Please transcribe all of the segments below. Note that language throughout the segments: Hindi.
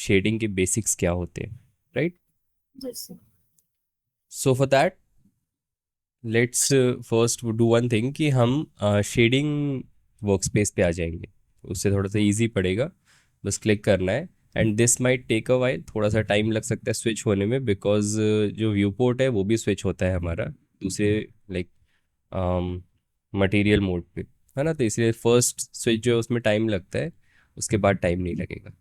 शेडिंग के बेसिक्स क्या होते हैं, राइट? जैसे so for that let's first do one thing कि हम शेडिंग वर्कस्पेस पे आ जाएंगे, उससे थोड़ा सा इजी पड़ेगा। बस क्लिक करना है and this might take a while, थोड़ा सा टाइम लग सकता है स्विच होने में, बिकॉज जो व्यू पोर्ट है वो भी स्विच होता है हमारा दूसरे लाइक मटेरियल मोड पे, है ना? तो इसलिए फर्स्ट स्विच जो है उसमें टाइम लगता है, उसके बाद टाइम नहीं लगेगा।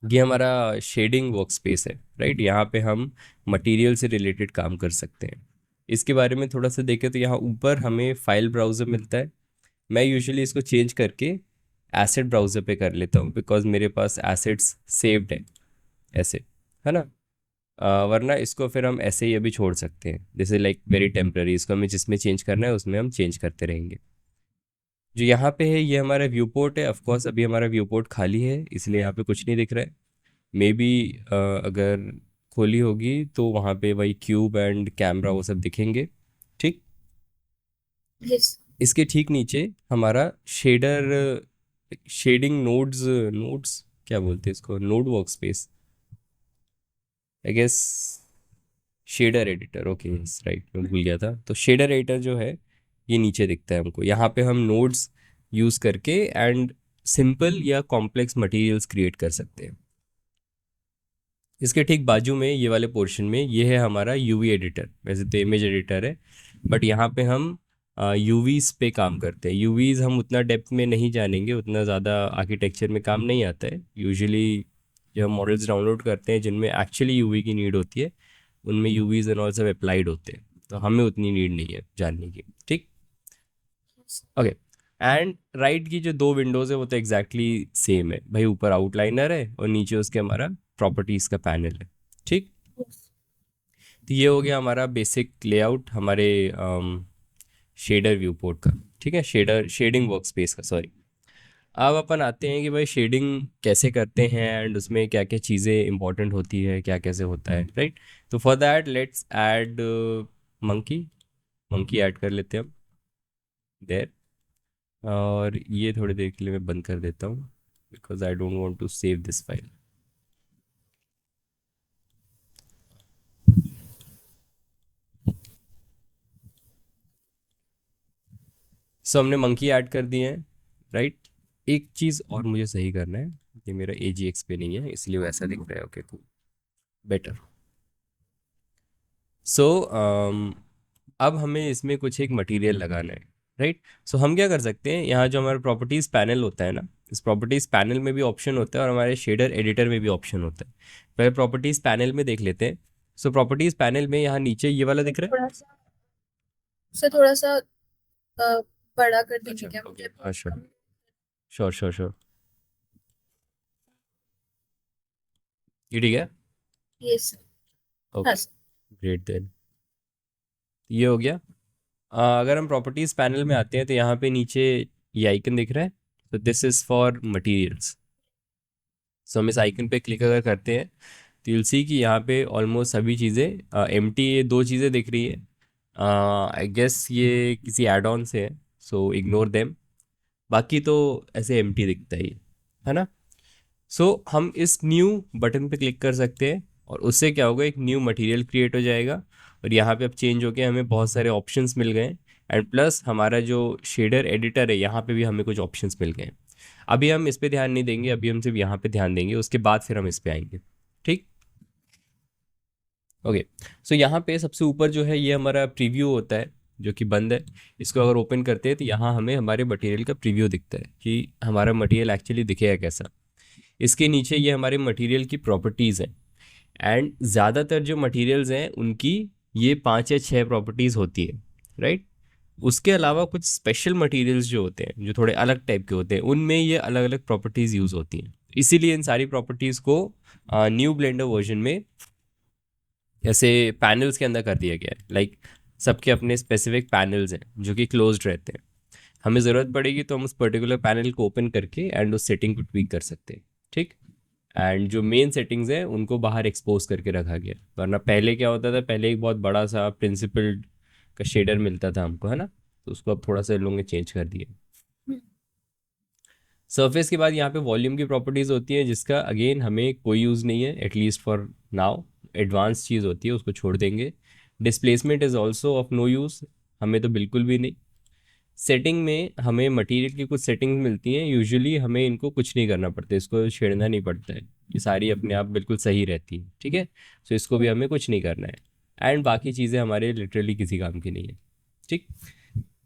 ये हमारा शेडिंग वर्क स्पेस है, राइट? यहाँ पे हम मटेरियल से रिलेटेड काम कर सकते हैं। इसके बारे में थोड़ा सा देखें तो यहाँ ऊपर हमें फाइल ब्राउज़र मिलता है। मैं यूजुअली इसको चेंज करके एसेट ब्राउज़र पे कर लेता हूँ, बिकॉज मेरे पास एसेट्स सेव्ड है ऐसे, है ना? वरना इसको फिर हम ऐसे ही अभी छोड़ सकते हैं, जैसे लाइक वेरी टेम्पररी, इसको हमें जिसमें चेंज करना है उसमें हम चेंज करते रहेंगे। जो यहाँ पे है ये हमारा व्यू पोर्ट है। ऑफकोर्स अभी हमारा व्यू पोर्ट खाली है, इसलिए यहाँ पे कुछ नहीं दिख रहा है। मे बी अगर खोली होगी तो वहाँ पे वही क्यूब एंड कैमरा वो सब दिखेंगे, ठीक? यस। इसके ठीक नीचे हमारा शेडर, शेडिंग नोड्स, नोड्स क्या बोलते हैं इसको, node workspace I guess, shader editor, okay yes right, मैं भूल गया था। तो शेडर एडिटर जो है ये नीचे दिखता है हमको। यहाँ पे हम नोड्स यूज़ करके एंड सिंपल या कॉम्प्लेक्स मटेरियल्स क्रिएट कर सकते हैं। इसके ठीक बाजू में ये वाले पोर्शन में ये है हमारा यूवी एडिटर, वैसे तो इमेज एडिटर है, बट यहाँ पे हम यूवीज पे काम करते हैं। यूवीज हम उतना डेप्थ में नहीं जानेंगे, उतना ज़्यादा आर्किटेक्चर में काम नहीं आता है यूजुअली। जब हम मॉडल्स डाउनलोड करते हैं जिनमें एक्चुअली यूवी की नीड होती है, उनमें यूवीज एंड ऑल सब अप्लाइड होते हैं, तो हमें उतनी नीड नहीं है जानने की, ठीक? ओके। एंड राइट की जो दो विंडोज़ है वो तो एग्जैक्टली सेम है भाई, ऊपर आउटलाइनर है और नीचे उसके हमारा प्रॉपर्टीज़ का पैनल है, ठीक? तो ये हो गया हमारा बेसिक लेआउट हमारे शेडर व्यू पोर्ट का, ठीक है, शेडर शेडिंग वर्क स्पेस का, सॉरी। अब अपन आते हैं कि भाई शेडिंग कैसे करते हैं एंड उसमें क्या क्या चीज़ें इंपॉर्टेंट होती है, क्या कैसे होता है, राइट? तो for that let's add monkey, monkey add कर लेते हैं हम देर। और ये थोड़ी देर के लिए मैं बंद कर देता हूँ, because I don't want to save this file. So हमने मंकी ऐड कर दिए हैं, राइट? एक चीज़ और मुझे सही करना है, ये मेरा ए जी एक्स पे नहीं है इसलिए वैसा दिख रहा है, ओके कूल, बेटर। सो अब हमें इसमें कुछ एक मटेरियल लगाना है, राइट? सो हम क्या कर सकते हैं, यहाँ जो हमारा प्रॉपर्टीज़ पैनल होता है ना, इस प्रॉपर्टीज़ पैनल में भी ऑप्शन होता है और हमारे शेडर एडिटर में भी ऑप्शन होता है। पहले प्रॉपर्टीज़ पैनल में देख लेते हैं। सो प्रॉपर्टीज़ पैनल में यहाँ नीचे ये वाला दिख रहा है। थोड़ा सा उसे थोड़ा सा बड़ा कर दीजिए अच्छा क्या, ओके, मुझे हाँ बहुत श्योर, कम। श्योर श्योर श्योर, ये ठीक है। यस। हाँ ओके सर। ग्रेट देन, ये हो गया। अगर हम प्रॉपर्टीज पैनल में आते हैं तो यहाँ पे नीचे ये आइकन दिख रहा है, तो दिस इज फॉर मटेरियल्स। सो हम इस आइकन पे क्लिक अगर करते हैं तो यूल सी कि यहाँ पे ऑलमोस्ट सभी चीज़ें एम टी, ये दो चीज़ें दिख रही है। आई गेस ये किसी एड ऑन से है, सो इग्नोर देम। बाकी तो ऐसे एम टी दिखता ही है ना? सो हम इस न्यू बटन पे क्लिक कर सकते हैं और उससे क्या होगा, एक न्यू मटेरियल क्रिएट हो जाएगा और यहाँ पे अब चेंज हो गया, हमें बहुत सारे ऑप्शंस मिल गए। एंड प्लस हमारा जो शेडर एडिटर है यहाँ पे भी हमें कुछ ऑप्शंस मिल गए। अभी हम इस पे ध्यान नहीं देंगे, अभी हम सिर्फ यहाँ पे ध्यान देंगे, उसके बाद फिर हम इस पे आएंगे, ठीक? ओके। सो यहाँ पे सबसे ऊपर जो है ये हमारा प्रीव्यू होता है जो कि बंद है। इसको अगर ओपन करते हैं तो यहाँ हमें हमारे मटेरियल का प्रीव्यू दिखता है कि हमारा मटेरियल एक्चुअली दिखेगा कैसा। इसके नीचे ये हमारे मटेरियल की प्रॉपर्टीज़ हैं एंड ज़्यादातर जो मटेरियल्स हैं उनकी ये 5 या 6 प्रॉपर्टीज़ होती है, राइट? उसके अलावा कुछ स्पेशल मटेरियल्स जो होते हैं, जो थोड़े अलग टाइप के होते हैं, उनमें ये अलग अलग प्रॉपर्टीज़ यूज़ होती हैं। इसीलिए इन सारी प्रॉपर्टीज़ को न्यू ब्लेंडर वर्जन में ऐसे पैनल्स के अंदर कर दिया गया है। लाइक सबके अपने स्पेसिफिक पैनल्स हैं जो कि क्लोज्ड रहते हैं। हमें ज़रूरत पड़ेगी तो हम उस पर्टिकुलर पैनल को ओपन करके एंड उस सेटिंग को ट्वीक कर सकते हैं, ठीक? एंड जो मेन सेटिंग्स हैं उनको बाहर एक्सपोज करके रखा गया, वरना पहले क्या होता था, पहले एक बहुत बड़ा सा प्रिंसिपल का शेडर मिलता था हमको, है ना? तो उसको अब थोड़ा सा इन लोगों ने चेंज कर दिया। सरफेस के बाद यहाँ पे वॉल्यूम की प्रॉपर्टीज़ होती है, जिसका अगेन हमें कोई यूज़ नहीं है एटलीस्ट फॉर नाउ। एडवांस चीज़ होती है, उसको छोड़ देंगे। Displacement is also of no use, हमें तो बिल्कुल भी नहीं। सेटिंग में हमें मटेरियल की कुछ सेटिंग्स मिलती हैं, यूजुअली हमें इनको कुछ नहीं करना पड़ता, इसको छेड़ना नहीं पड़ता है, ये सारी अपने आप बिल्कुल सही रहती है, ठीक है। सो इसको भी हमें कुछ नहीं करना है, एंड बाकी चीज़ें हमारे लिटरली किसी काम की नहीं है, ठीक।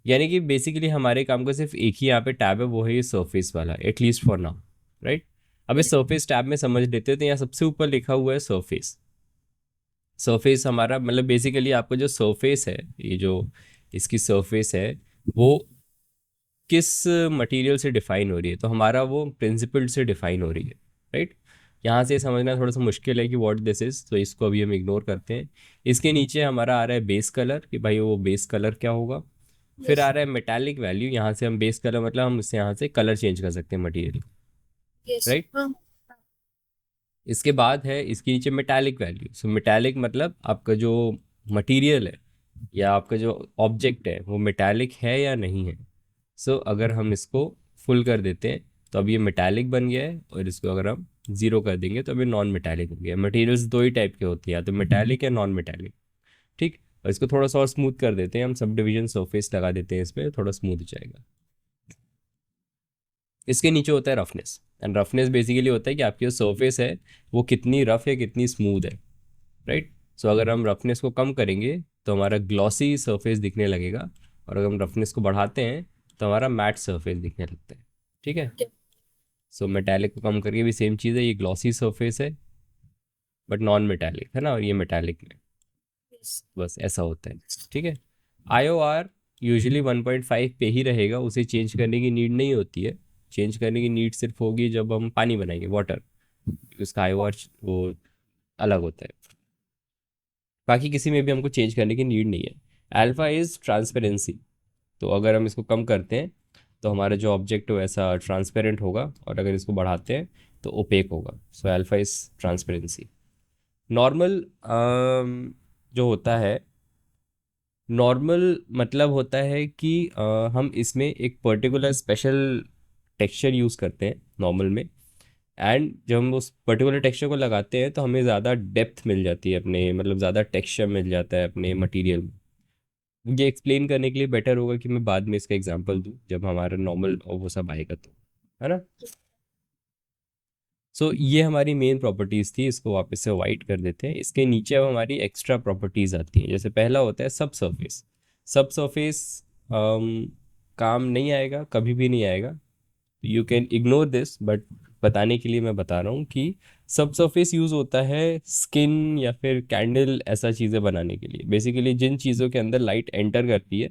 यानी कि बेसिकली हमारे काम का सिर्फ एक ही यहाँ पे टैब है, वो है ये सरफेस वाला, एटलीस्ट फॉर नाउ, राइट। अब इस सरफेस टैब में समझ लेते हैं, तो यहाँ सबसे ऊपर लिखा हुआ है सरफेस। सरफेस हमारा मतलब बेसिकली आपका जो सरफेस है, ये जो इसकी सरफेस है, वो किस मटेरियल से डिफाइन हो रही है, तो हमारा वो प्रिंसिपल से डिफाइन हो रही है, राइट। यहाँ से समझना थोड़ा सा मुश्किल है कि व्हाट दिस इज, तो इसको अभी हम इग्नोर करते हैं। इसके नीचे हमारा आ रहा है बेस कलर, कि भाई वो बेस कलर क्या होगा। फिर आ यस। रहा है मेटालिक वैल्यू, यहाँ से हम बेस कलर मतलब हम इससे यहाँ से कलर चेंज कर सकते हैं मटेरियल, यस। राइट। हाँ। इसके बाद है इसके नीचे मेटालिक वैल्यू। सो मेटालिक मतलब आपका जो मटेरियल है या आपका जो ऑब्जेक्ट है वो मेटालिक है या नहीं है। सो अगर हम इसको फुल कर देते हैं तो अब ये मेटालिक बन गया है, और इसको अगर हम ज़ीरो कर देंगे तो अब ये नॉन मेटालिक हो गया। मटेरियल्स दो ही टाइप के होते हैं, या तो मेटालिक या नॉन मेटालिक, ठीक। और इसको थोड़ा सा और स्मूथ कर देते हैं, हम सब डिवीजन सरफेस लगा देते हैं, इसमें थोड़ा स्मूथ हो जाएगा। इसके नीचे होता है रफनेस, एंड रफनेस बेसिकली होता है कि आपकी जो सरफेस है वो कितनी रफ या कितनी स्मूथ है, राइट। सो अगर हम रफनेस को कम करेंगे तो हमारा ग्लॉसी सरफेस दिखने लगेगा, और अगर हम रफनेस को बढ़ाते हैं तो हमारा मैट सरफेस दिखने लगता है, ठीक है। सो मेटालिक को कम करके भी सेम चीज़ है, ये ग्लॉसी सरफेस है बट नॉन मेटालिक है ना, और ये मेटालिक में, यस। बस ऐसा होता है, ठीक है। आईओआर यूजुअली 1.5 पे ही रहेगा, उसे चेंज करने की नीड नहीं होती है। चेंज करने की नीड सिर्फ होगी जब हम पानी बनाएंगे, वाटर, उसका आईओआर वो अलग होता है। बाकी किसी में भी हमको चेंज करने की नीड नहीं है। अल्फा इज़ ट्रांसपेरेंसी, तो अगर हम इसको कम करते हैं तो हमारा जो ऑब्जेक्ट है वो ऐसा ट्रांसपेरेंट होगा, और अगर इसको बढ़ाते हैं तो ओपेक होगा। So alpha is transparency. Normal जो होता है, नॉर्मल मतलब होता है कि हम इसमें एक पर्टिकुलर स्पेशल टेक्सचर यूज़ करते हैं नॉर्मल में, एंड जब हम उस पर्टिकुलर टेक्सचर को लगाते हैं तो हमें ज़्यादा डेप्थ मिल जाती है अपने, मतलब ज़्यादा टेक्सचर मिल जाता है अपने मटेरियल में। ये एक्सप्लेन करने के लिए बेटर होगा कि मैं बाद में इसका एग्जांपल दूँ जब हमारा नॉर्मल और वो सब आएगा तो, है ना। सो ये हमारी मेन प्रॉपर्टीज़ थी, इसको वापस से वाइट कर देते हैं। इसके नीचे अब हमारी एक्स्ट्रा प्रॉपर्टीज़ आती हैं, जैसे पहला होता है सब सरफेस। सब सरफेस काम नहीं आएगा, कभी भी नहीं आएगा, you can ignore this, but बताने के लिए मैं बता रहा हूँ कि सब सरफेस यूज़ होता है स्किन या फिर कैंडल ऐसा चीज़ें बनाने के लिए, बेसिकली जिन चीज़ों के अंदर लाइट एंटर करती है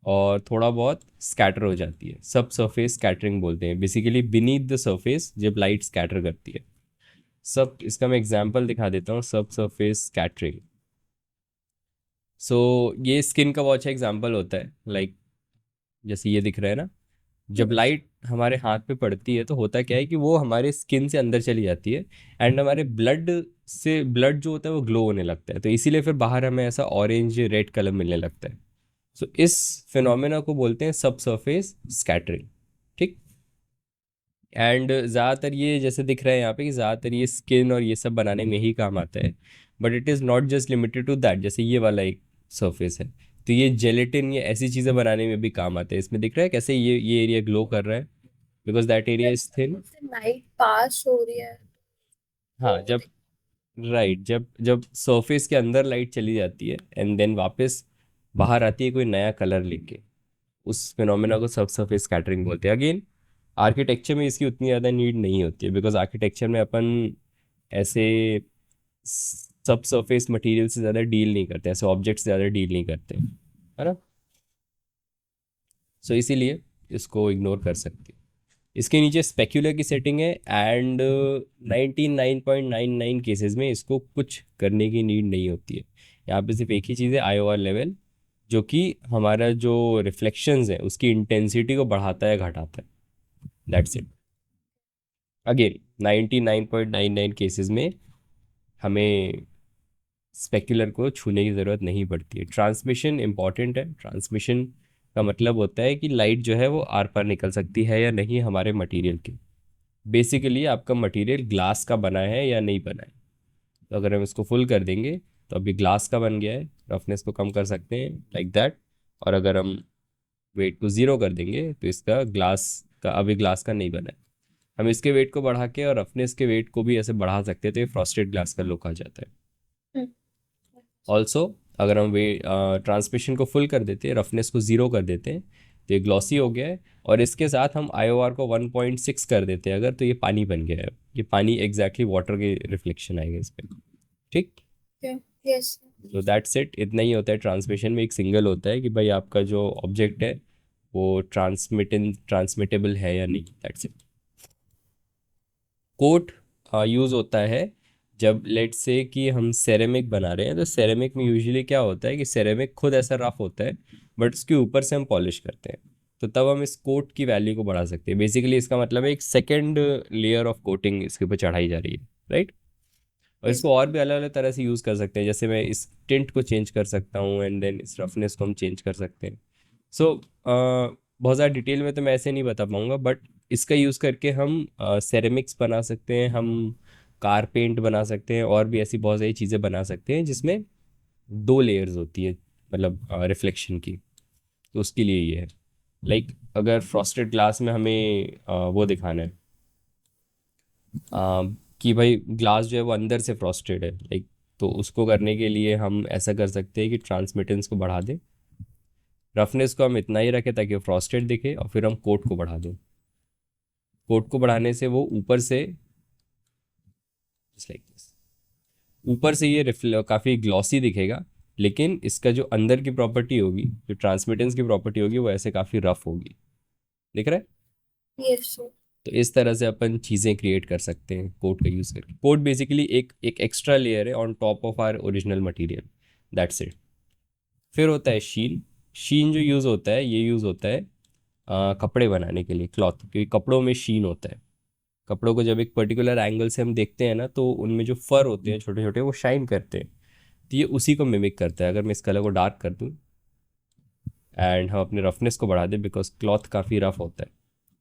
और थोड़ा बहुत स्कैटर हो जाती है, सब सरफेस स्कैटरिंग बोलते हैं, बेसिकली बीनीथ द सरफेस जब लाइट स्कैटर करती है। सब इसका मैं एग्जांपल दिखा देता हूँ, सब सरफेस स्कैटरिंग। सो ये स्किन का बहुत अच्छा एग्जांपल होता है, लाइक जैसे ये दिख रहा है ना, जब लाइट हमारे हाथ पे पड़ती है तो होता क्या है कि वो हमारे स्किन से अंदर चली जाती है, एंड हमारे ब्लड से, ब्लड जो होता है वो ग्लो होने लगता है, तो इसीलिए फिर बाहर हमें ऐसा ऑरेंज रेड कलर मिलने लगता है। सो इस फिनोमेना को बोलते हैं सब सरफेस स्कैटरिंग, ठीक। एंड ज़्यादातर ये जैसे दिख रहा है यहाँ पे कि ज़्यादातर ये स्किन और ये सब बनाने में ही काम आता है, but it is not just limited to that. जैसे ये वाला एक सरफेस है, तो ये जेलेटिन या ऐसी चीज़ें बनाने में भी काम आता है। इसमें दिख रहा है कैसे ये एरिया ग्लो कर रहा है, because that area is thin. Light pass हो रही है तो हाँ, वो जब राइट जब जब सरफेस के अंदर लाइट चली जाती है एंड देन वापस बाहर आती है कोई नया कलर लेके, उस फिनोमेना को सब सरफेस स्कैटरिंग बोलते हैं। अगेन आर्किटेक्चर में इसकी उतनी ज़्यादा नीड नहीं होती है, बिकॉज आर्किटेक्चर में अपन ऐसे सब सरफेस मटेरियल से ज़्यादा डील नहीं करते, ऐसे ऑब्जेक्ट से ज़्यादा डील नहीं करते, है ना। सो इसीलिए इसको इग्नोर कर सकते हैं। इसके नीचे स्पेक्यूलर की सेटिंग है, एंड 99.99 केसेस में इसको कुछ करने की नीड नहीं होती है। यहाँ पे सिर्फ एक ही चीज़ है, आईओआर लेवल, जो कि हमारा जो रिफ्लेक्शंस है उसकी इंटेंसिटी को बढ़ाता है घटाता है, दैट्स इट। अगेन 99.99 केसेस में हमें स्पेक्युलर को छूने की ज़रूरत नहीं पड़ती है। ट्रांसमिशन इंपॉर्टेंट है, ट्रांसमिशन का मतलब होता है कि लाइट जो है वो आर पार निकल सकती है या नहीं हमारे मटेरियल के। बेसिकली आपका मटेरियल ग्लास का बना है या नहीं बना है। तो अगर हम इसको फुल कर देंगे तो अभी ग्लास का बन गया है, रफनेस को कम कर सकते हैं लाइक दैट। और अगर हम वेट को ज़ीरो कर देंगे तो इसका ग्लास का अभी ग्लास का नहीं बना है। हम इसके वेट को बढ़ा के और रफनेस के वेट को भी ऐसे बढ़ा सकते हैं, तो ये फ्रॉस्टेड ग्लास का लुक आ जाता है। हम्म, ऑल्सो अगर हम वे ट्रांसमिशन को फुल कर देते हैं, रफनेस को ज़ीरो कर देते हैं, तो ये ग्लॉसी हो गया है। और इसके साथ हम IOR को 1.6 कर देते हैं अगर, तो ये पानी बन गया है। ये पानी एग्जैक्टली वाटर के रिफ्लेक्शन आएगा इस पर। ठीक। यस। तो दैट्स इट, इतना ही होता है ट्रांसमिशन में। एक सिंगल होता है कि भाई आपका जो ऑब्जेक्ट है वो ट्रांसमिटेबल है या नहीं, दैट्स इट। कोट यूज़ होता है जब लेट से कि हम सेरेमिक बना रहे हैं, तो सेरेमिक में यूजुअली क्या होता है कि सेरेमिक खुद ऐसा रफ होता है, बट उसके ऊपर से हम पॉलिश करते हैं, तो तब हम इस कोट की वैल्यू को बढ़ा सकते हैं। बेसिकली इसका मतलब है एक सेकेंड लेयर ऑफ कोटिंग इसके ऊपर चढ़ाई जा रही है, राइट। और यस। इसको और भी अलग अलग तरह से यूज़ कर सकते हैं, जैसे मैं इस टिंट को चेंज कर सकता हूँ एंड देन इस रफनेस को हम चेंज कर सकते हैं। सो बहुत ज़्यादा डिटेल में तो मैं ऐसे नहीं बता पाऊँगा, बट इसका यूज़ करके हम सेरेमिक्स बना सकते हैं, हम कार पेंट बना सकते हैं, और भी ऐसी बहुत सारी चीज़ें बना सकते हैं जिसमें दो लेयर्स होती है, मतलब रिफ्लेक्शन की। तो उसके लिए ये है। लाइक अगर फ्रॉस्टेड ग्लास में हमें वो दिखाना है कि भाई ग्लास जो है वो अंदर से फ्रॉस्टेड है, लाइक, तो उसको करने के लिए हम ऐसा कर सकते हैं कि ट्रांसमिटेंस को बढ़ा दें, रफनेस को हम इतना ही रखें ताकि फ्रॉस्टेड दिखे, और फिर हम कोट को बढ़ा दें। कोट को बढ़ाने से वो ऊपर से जस्ट लाइक दिस, ऊपर से ये काफ़ी ग्लॉसी दिखेगा, लेकिन इसका जो अंदर की प्रॉपर्टी होगी, जो ट्रांसमिटेंस की प्रॉपर्टी होगी, वो ऐसे काफ़ी रफ होगी। दिख रहा है। यस। तो इस तरह से अपन चीज़ें क्रिएट कर सकते हैं कोट का यूज़ करके। कोट बेसिकली एक एक एक्स्ट्रा लेयर है on top of our original material, that's it. फिर होता है शीन। शीन जो यूज़ होता है, ये यूज़ होता है कपड़े बनाने के लिए, क्लॉथ, क्योंकि कपड़ों में शीन होता है। कपड़ों को जब एक पर्टिकुलर एंगल से हम देखते हैं ना, तो उनमें जो फर होते हैं छोटे छोटे, वो शाइन करते हैं। तो ये उसी को मिमिक करता है। अगर मैं इस कलर को डार्क कर दूँ एंड हम अपने रफनेस को बढ़ा दें, बिकॉज क्लॉथ काफ़ी रफ होता है,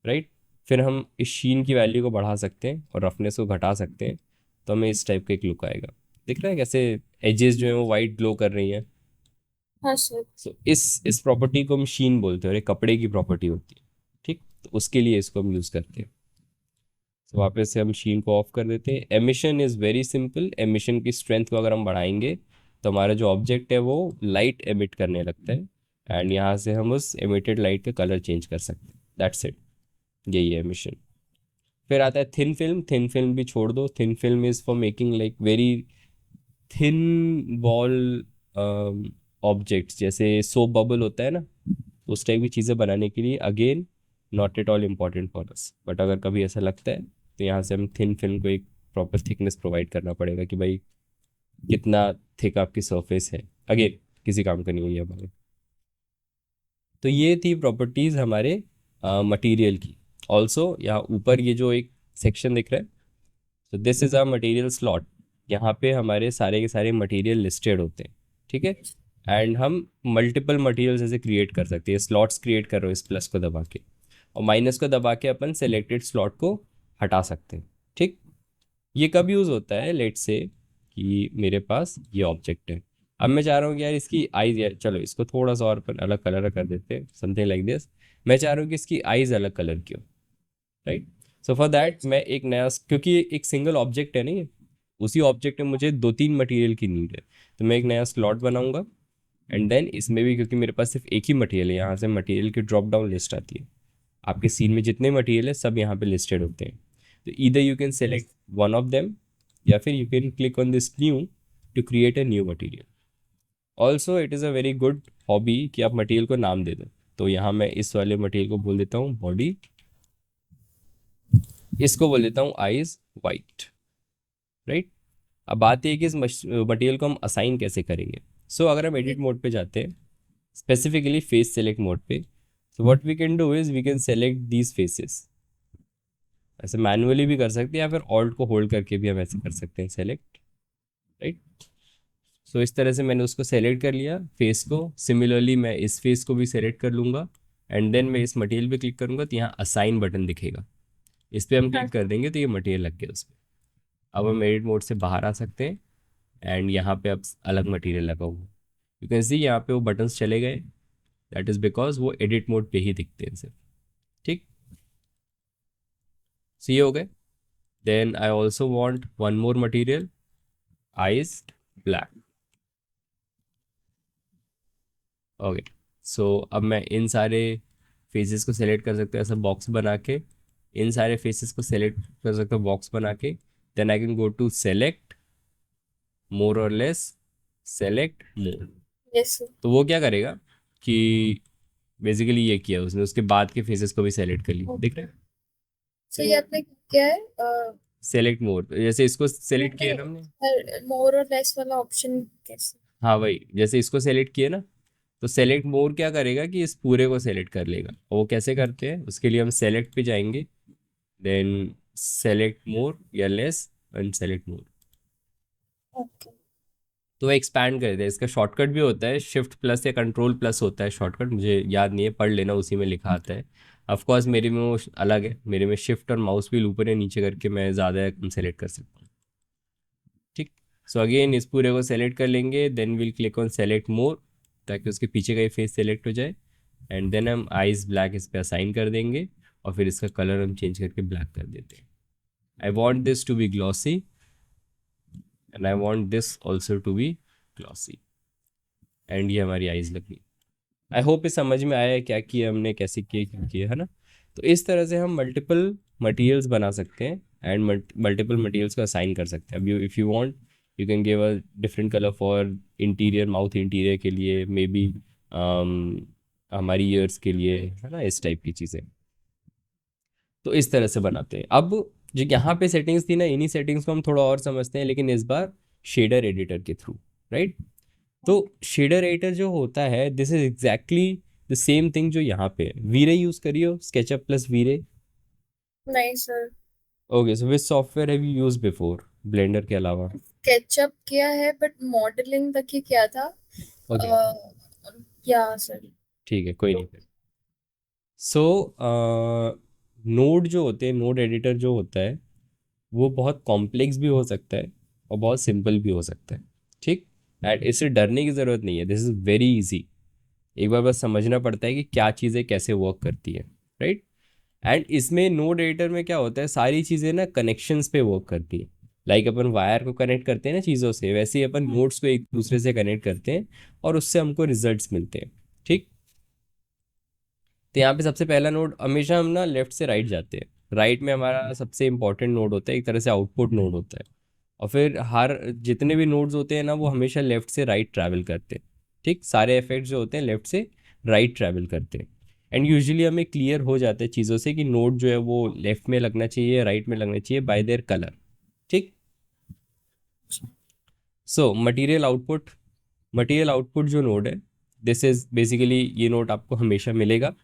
राइट। फिर हम इस शीन की वैल्यू को बढ़ा सकते हैं और रफनेस को घटा सकते हैं, तो हमें इस टाइप का एक लुक आएगा। दिख रहा है कैसे एजेस जो है वो वाइट ग्लो कर रही हैं। हाँ सर। सो इस प्रॉपर्टी को हम शीन बोलते हैं, और ये कपड़े की प्रॉपर्टी होती है। ठीक, तो उसके लिए इसको हम यूज़ करते हैं। तो वापस से हम शीन को ऑफ कर देते हैं। Emission is very simple. Emission की स्ट्रेंथ को अगर हम बढ़ाएंगे तो हमारा जो ऑब्जेक्ट है वो लाइट एमिट करने लगता है, एंड यहाँ से हम उस एमिटेड लाइट का कलर चेंज कर सकते हैं, दैट्स इट। यही है एमिशन। फिर आता है थिन फिल्म। थिन फिल्म भी छोड़ दो। Thin film is for making like very thin wall objects, जैसे सोप बबल होता है ना, उस टाइप की चीज़ें बनाने के लिए again not at all important for us, but अगर कभी ऐसा लगता है तो यहाँ से हम थिन फिल्म को एक प्रॉपर थिकनेस प्रोवाइड करना पड़ेगा कि भाई कितना थिक आपकी सरफेस है। अगेन किसी काम का नहीं है ये हमारे। तो ये थी प्रॉपर्टीज़ हमारे मटेरियल की। ऑल्सो यहाँ ऊपर ये जो एक सेक्शन दिख रहा है, तो this is a material slot. यहाँ पे हमारे सारे के सारे मटेरियल लिस्टेड होते हैं, ठीक है। एंड हम मल्टीपल मटेरियल्स ऐसे क्रिएट कर सकते हैं। स्लॉट्स क्रिएट कर रहे हो इस प्लस को दबा के, और माइनस को दबा के अपन सेलेक्टेड स्लॉट को हटा सकते हैं, ठीक। ये कब यूज़ होता है, लेट से कि मेरे पास ये ऑब्जेक्ट है। अब मैं चाह रहा हूँ कि यार इसकी आईज, यार चलो इसको थोड़ा सा और अपन अलग कलर कर देते हैं, समथिंग लाइक दिस। मैं चाह रहा हूँ कि इसकी आईज अलग कलर की हो, राइट। सो फॉर दैट मैं एक नया, क्योंकि ये एक सिंगल ऑब्जेक्ट है नहीं, उसी ऑब्जेक्ट में मुझे दो तीन मटेरियल की नीड है, तो मैं एक नया स्लॉट बनाऊंगा। एंड देन इसमें भी, क्योंकि मेरे पास सिर्फ एक ही मटेरियल है, यहाँ से मटेरियल की ड्रॉप डाउन लिस्ट आती है। आपके सीन में जितने मटेरियल है सब यहाँ पे लिस्टेड होते हैं। तो either you can select one of them, या फिर you can click on this new to create a new material. Also it is a very good hobby कि आप मटेरियल को नाम दे दें। तो यहाँ मैं इस वाले मटेरियल को बोल देता हूँ बॉडी, इसको बोल देता हूँ आइज वाइट, राइट। अब बात ये है कि इस मटेरियल को हम असाइन कैसे करेंगे। सो अगर हम एडिट मोड पे जाते हैं, स्पेसिफिकली फेस सेलेक्ट मोड पे, so what we can do is we can select these faces। ऐसे मैनुअली भी कर सकते हैं, या फिर ऑल्ट को होल्ड करके भी हम ऐसे कर सकते हैं सेलेक्ट, राइट। सो इस तरह से मैंने उसको सेलेक्ट कर लिया फेस को। सिमिलरली मैं इस फेस को भी सेलेक्ट कर लूँगा एंड देन मैं इस मटेरियल पे क्लिक करूँगा तो यहाँ असाइन बटन दिखेगा, इस पर हम हाँ। क्लिक कर देंगे तो ये मटेरियल लग गया उस पर। अब हम एडिट मोड से बाहर आ सकते हैं एंड यहाँ पे अब अलग मटेरियल लगा हुआ, यू कैन सी यहाँ पे वो बटन्स चले गए, दैट इज़ बिकॉज वो एडिट मोड पे ही दिखते हैं सिर्फ। ठीक, सो ये हो गए। Then I also want one more material, eyes black. Okay, so अब मैं इन सारे फेसेस को सेलेक्ट कर सकता हूँ ऐसा बॉक्स बना के, इन सारे फेसेस को सेलेक्ट कर सकता हूँ बॉक्स बना के। Then I can go to select more or less, select more. Yes sir. तो वो क्या करेगा कि बेसिकली ये किया उसने, उसके बाद के फेसेस को भी सेलेक्ट कर लिया, दिख रहा है। सो ये आपने क्या है सेलेक्ट मोर, जैसे इसको सेलेक्ट किया ना हमने। मोर और लेस वाला ऑप्शन कैसे? हाँ वही, जैसे इसको सेलेक्ट किया ना, तो सेलेक्ट मोर क्या करेगा कि इस पूरे को सेलेक्ट कर लेगा। और वो कैसे करते हैं, उसके लिए हम सेलेक्ट पे जाएंगे, देन सेलेक्ट मोर या less and select more. Okay. तो वो एक्सपैंड कर देते हैं। इसका शॉर्टकट भी होता है, शिफ्ट प्लस या कंट्रोल प्लस होता है शॉर्टकट, मुझे याद नहीं है, पढ़ लेना, उसी में लिखा आता है। ऑफकोर्स मेरे में वो अलग है, मेरे में शिफ्ट और माउस व्हील ऊपर या नीचे करके मैं ज़्यादा या कम सेलेक्ट कर सकता हूँ। ठीक, सो अगेन इस पूरे को सेलेक्ट कर लेंगे, then will click on select more ताकि उसके पीछे का ही फेस सेलेक्ट हो जाए एंड देन हम आइज ब्लैक इस पर असाइन कर देंगे और फिर इसका कलर हम चेंज करके ब्लैक कर देते हैं। I want this to be glossy and I want this also to be glossy and ये हमारी आइज लग गई। आई होप ये समझ में आया है क्या किया हमने, कैसे किए, क्यों किए, है ना। तो इस तरह से हम मल्टीपल मटेरियल्स बना सकते हैं एंड मल्टीपल मटेरियल्स को असाइन कर सकते हैं। अब you if you want you can give a different colour for interior, mouth interior के लिए, मे बी हमारी ईयर्स के लिए, है ना, इस टाइप की चीज़ें। तो इस तरह से बनाते हैं। अब जो यहाँ पे सेटिंग्स थी ना, इन्हीं सेटिंग्स को हम थोड़ा और समझते हैं, लेकिन इस बार शेडर एडिटर के थ्रू, राइट। तो शेडर एडिटर जो होता है, this is exactly the same thing जो यहाँ पे है। वीरे यूज करियो, स्केचअप प्लस वीरे। नहीं sir. Okay, so which software have you use before Blender के अलावा? स्केचअप किया है बट मॉडलिंग तक ही किया था। ओके, या सर। ठीक है, कोई नहीं। सो नोड जो होते हैं, नोड एडिटर जो होता है, वो बहुत कॉम्प्लेक्स भी हो सकता है और बहुत सिंपल भी हो सकता है। ठीक, एंड इससे डरने की ज़रूरत नहीं है, दिस इज़ वेरी इजी। एक बार बस समझना पड़ता है कि क्या चीज़ें कैसे वर्क करती है, राइट। एंड इसमें नोड एडिटर में क्या होता है, सारी चीज़ें ना कनेक्शंस पे वर्क करती है। लाइक अपन वायर को कनेक्ट करते हैं ना चीज़ों से, वैसे ही अपन नोड्स को एक दूसरे से कनेक्ट करते हैं और उससे हमको रिजल्ट्स मिलते हैं। ठीक, तो यहाँ पे सबसे पहला नोड, हमेशा हम ना लेफ्ट से राइट जाते हैं। राइट में हमारा सबसे इंपॉर्टेंट नोड होता है, एक तरह से आउटपुट नोड होता है। और फिर हर जितने भी नोड्स होते हैं ना, वो हमेशा लेफ्ट से राइट ट्रैवल करते हैं। ठीक, सारे इफेक्ट्स जो होते हैं लेफ्ट से राइट ट्रैवल करते हैं। एंड यूजुअली हमें क्लियर हो जाता है चीज़ों से कि नोड जो है वो लेफ्ट में लगना चाहिए, राइट में लगना चाहिए, बाय देयर कलर। ठीक, सो मटेरियल आउटपुट जो नोड है, दिस इज बेसिकली, ये नोड आपको हमेशा मिलेगा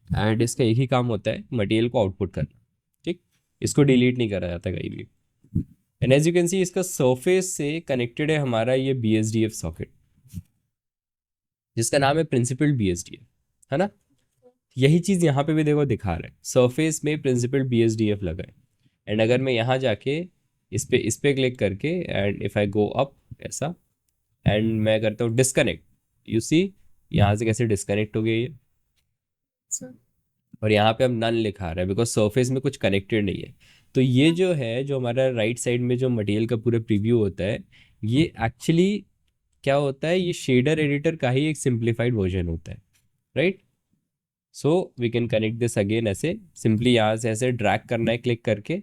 एंड इसका एक ही काम होता है, मटेरियल को आउटपुट करना। ठीक, इसको डिलीट नहीं करा जाता कहीं भी। And as you can see, इसका सरफेस से कनेक्टेड है हमारा ये BSDF सॉकेट, जिसका नाम है प्रिंसिपल BSDF, है ना। यही चीज़ यहाँ पे भी देखो दिखा रहा है, सरफेस में प्रिंसिपल BSDF लगा है। एंड अगर मैं यहाँ जाके इस पे क्लिक करके and if I go up ऐसा एंड मैं करता हूँ डिस्कनेक्ट, यू सी यहाँ से कैसे डिस्कनेक्ट हो गया ये। सर। और यहाँ पे हम नन लिखा रहा है बिकॉज सरफेस में कुछ कनेक्टेड नहीं है। तो ये जो है, जो हमारा राइट साइड में जो मटेरियल का पूरा प्रीव्यू होता है, ये एक्चुअली क्या होता है, ये शेडर एडिटर का ही एक सिंप्लीफाइड वर्जन होता है, right. So we can connect this again, ऐसे सिंपली यहाँ से ऐसे ड्रैग करना है क्लिक करके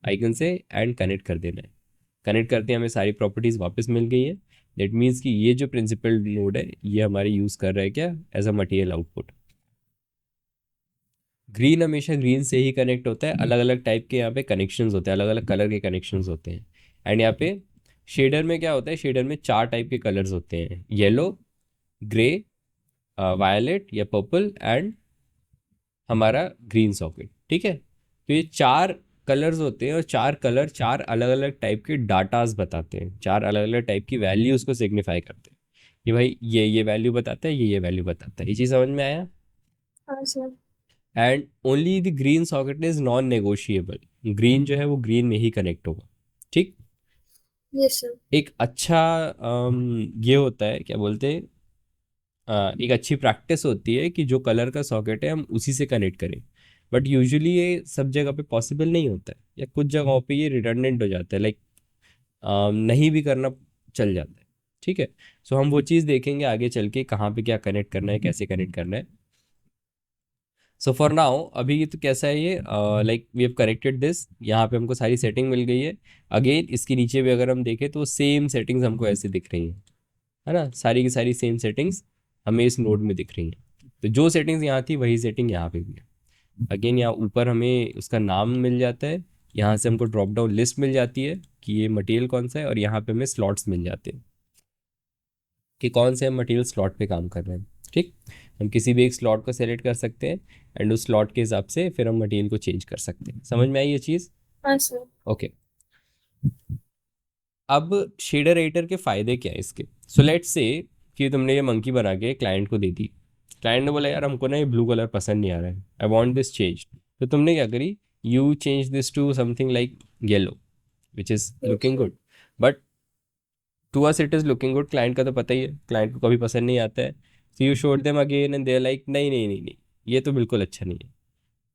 आइकन से एंड कनेक्ट कर देना है। कनेक्ट करते हैं, हमें सारी प्रॉपर्टीज़ वापस मिल गई है। दैट मीन्स कि ये जो प्रिंसिपल नोड है, ये हमारे यूज़ कर रहा है क्या, as a material output. Green हमेशा ग्रीन से ही कनेक्ट होता है, अलग अलग टाइप के यहाँ पे कनेक्शंस होते हैं, अलग अलग कलर के कनेक्शंस होते हैं। एंड यहाँ पे शेडर में क्या होता है, शेडर में 4 टाइप के कलर्स होते हैं, येलो, ग्रे, वायलेट या पर्पल एंड हमारा ग्रीन सॉकेट। ठीक है, तो ये 4 कलर्स होते हैं और चार कलर चार अलग अलग टाइप के डाटाज बताते हैं, चार अलग अलग टाइप की वैल्यूज को सिग्निफाई करते हैं कि भाई ये वैल्यू बताता है, ये वैल्यू बताता है। ये चीज़ समझ में आया? हाँ sir. And only the green socket is non negotiable. Green जो है वो ग्रीन में ही कनेक्ट होगा। ठीक। Yes sir. एक अच्छा ये होता है, क्या बोलते हैं, एक अच्छी प्रैक्टिस होती है कि जो कलर का सॉकेट है हम उसी से कनेक्ट करें। बट यूजुअली ये सब जगह पे पॉसिबल नहीं होता है, या कुछ जगहों पे ये रिडंडेंट हो जाता है, लाइक नहीं भी करना चल जाता है। ठीक है। सो हम वो चीज़ देखेंगे आगे चल के कहाँ पे क्या कनेक्ट करना है, कैसे कनेक्ट करना है। सो फॉर नाउ अभी तो कैसा है ये, like we have connected this, यहाँ पे हमको सारी सेटिंग मिल गई है। अगेन इसके नीचे भी अगर हम देखें तो सेम सेटिंग्स हमको ऐसे दिख रही हैं, है ना, सारी की सारी सेम सेटिंग्स हमें इस नोड में दिख रही हैं। तो जो सेटिंग्स यहाँ थी वही सेटिंग यहाँ पे भी है। अगेन यहाँ ऊपर हमें उसका नाम मिल जाता है, यहाँ से हमको ड्रॉप डाउन लिस्ट मिल जाती है कि ये मटेरियल कौन सा है, और यहाँ पे हमें स्लॉट्स मिल जाते हैं कि कौन से हम मटेरियल स्लॉट पे काम कर रहे हैं। ठीक। हम किसी भी एक स्लॉट को सेलेक्ट कर सकते हैं एंड उस स्लॉट के हिसाब से फिर हम मटेरियल को चेंज कर सकते हैं। समझ में आई ये चीज़? हाँ सर। ओके। अब शेडर एडिटर के फ़ायदे क्या है इसके? सो लेट्स से कि तुमने ये मंकी बना के क्लाइंट को दे दी। क्लाइंट ने बोला यार हमको ना ये ब्लू कलर पसंद नहीं आ रहा है, आई वॉन्ट दिस चेंज। तो तुमने क्या करी, you change this to something like yellow which is yes looking sir. Good. But to us it is looking good, client का तो पता ही है, क्लाइंट को कभी पसंद नहीं आता है। So you showed them again and they like नहीं नहीं नहीं नहीं, ये तो बिल्कुल अच्छा नहीं है,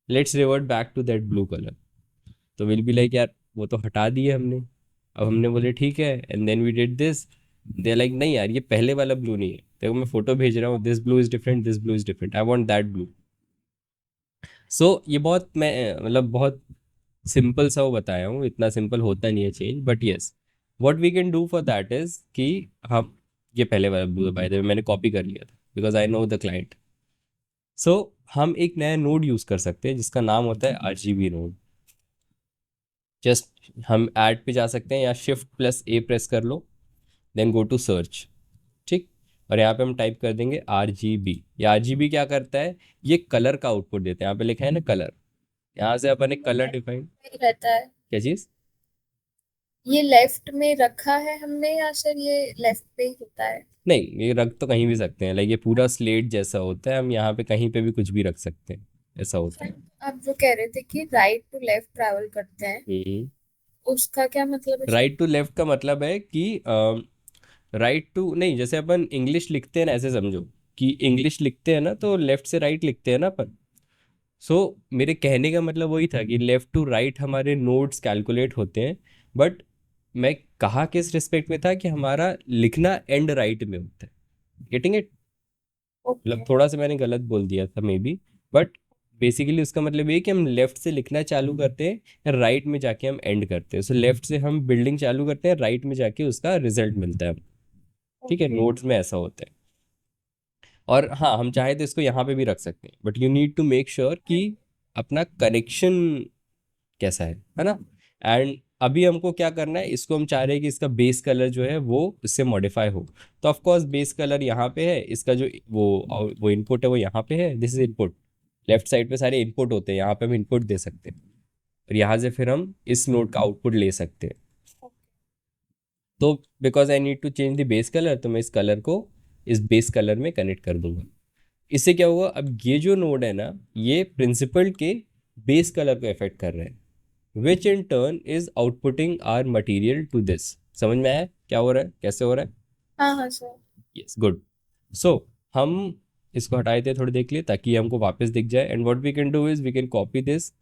let's revert back to that blue colour. तो विल बी लाइक यार वो तो हटा दिए हमने, अब हमने बोले ठीक है, and then we did this, they like नहीं यार ये पहले वाला ब्लू नहीं है, देखो मैं फोटो भेज रहा हूँ, this blue is different, this blue is different, I want that blue. So ये बहुत मैं मतलब बहुत सिंपल सा वो बताया हूँ, इतना सिंपल होता नहीं है change, but yes what we can do for that is कि हम, ये पहले वाला ब्लू बाय द वे मैंने कॉपी कर लिया था because I know the client. So हम एक नया नोड यूज कर सकते हैं जिसका नाम होता है RGB नोड। जस्ट हम ऐड पे जा सकते हैं या Shift+A प्रेस कर लो, देन गो टू सर्च। ठीक। और यहाँ पे हम टाइप कर देंगे RGB। ये RGB क्या करता है, ये कलर का आउटपुट देता है, यहाँ पे लिखा है ना कलर, यहाँ से अपन एक कलर डिफाइन। नहीं रहता है। क्या चीज़? ये लेफ्ट में रखा है हमने या सर ये लेफ्ट पे ही होता है? नहीं, ये रख तो कहीं भी सकते हैं, लाइक ये पूरा स्लेट जैसा होता है, हम यहाँ पे कहीं पे भी कुछ भी रख सकते हैं, ऐसा होता है। सर आप जो कह रहे थे कि राइट टू लेफ्ट ट्रैवल करते हैं, उसका क्या मतलब है सर? राइट टू लेफ्ट का मतलब है कि राइट टू नहीं, जैसे अपन इंग्लिश लिखते हैं ना, ऐसे समझो कि इंग्लिश लिखते हैं ना तो लेफ्ट से राइट लिखते हैं ना अपन। सो मेरे कहने का मतलब वही था कि लेफ्ट टू राइट हमारे नोट्स कैलकुलेट होते हैं, बट मैं कहा किस रिस्पेक्ट में था कि हमारा लिखना एंड राइट में होता है। Getting it? ओके। मतलब थोड़ा सा मैंने गलत बोल दिया था मे बी, बट बेसिकली उसका मतलब ये है कि हम लेफ्ट से लिखना चालू करते हैं, राइट में जाके हम एंड करते हैं। सो लेफ्ट से हम बिल्डिंग चालू करते हैं, राइट में जाके उसका रिजल्ट मिलता है। ठीक है, ओके। नोट्स में ऐसा होता है। और हाँ, हम चाहे तो इसको यहाँ पे भी रख सकते हैं, but you need to make sure कि अपना कनेक्शन कैसा है ना। एंड अभी हमको क्या करना है, इसको हम चाह रहे हैं कि इसका बेस कलर जो है वो इससे मॉडिफाई हो। तो ऑफ कोर्स बेस कलर यहाँ पे है, इसका जो वो इनपुट है वो यहाँ पे है, this is input. Left side पे सारे इनपुट होते हैं, यहाँ पे हम इनपुट दे सकते हैं और यहाँ से फिर हम इस नोड का आउटपुट ले सकते हैं। तो because I need to change the base colour, तो मैं इस कलर को इस बेस कलर में कनेक्ट कर दूंगा। इससे क्या हुआ, अब ये जो नोड है ना, ये प्रिंसिपल के बेस कलर को इफेक्ट कर रहे हैं, which in turn is outputting our material to this. समझ में आया क्या हो रहा है, कैसे हो रहा है? हाँ हाँ सर। Yes, good. सो हम इसको हटाए थे थोड़ी देर के लिए ताकि हमको वापस दिख जाए, and what we can do is we can copy this,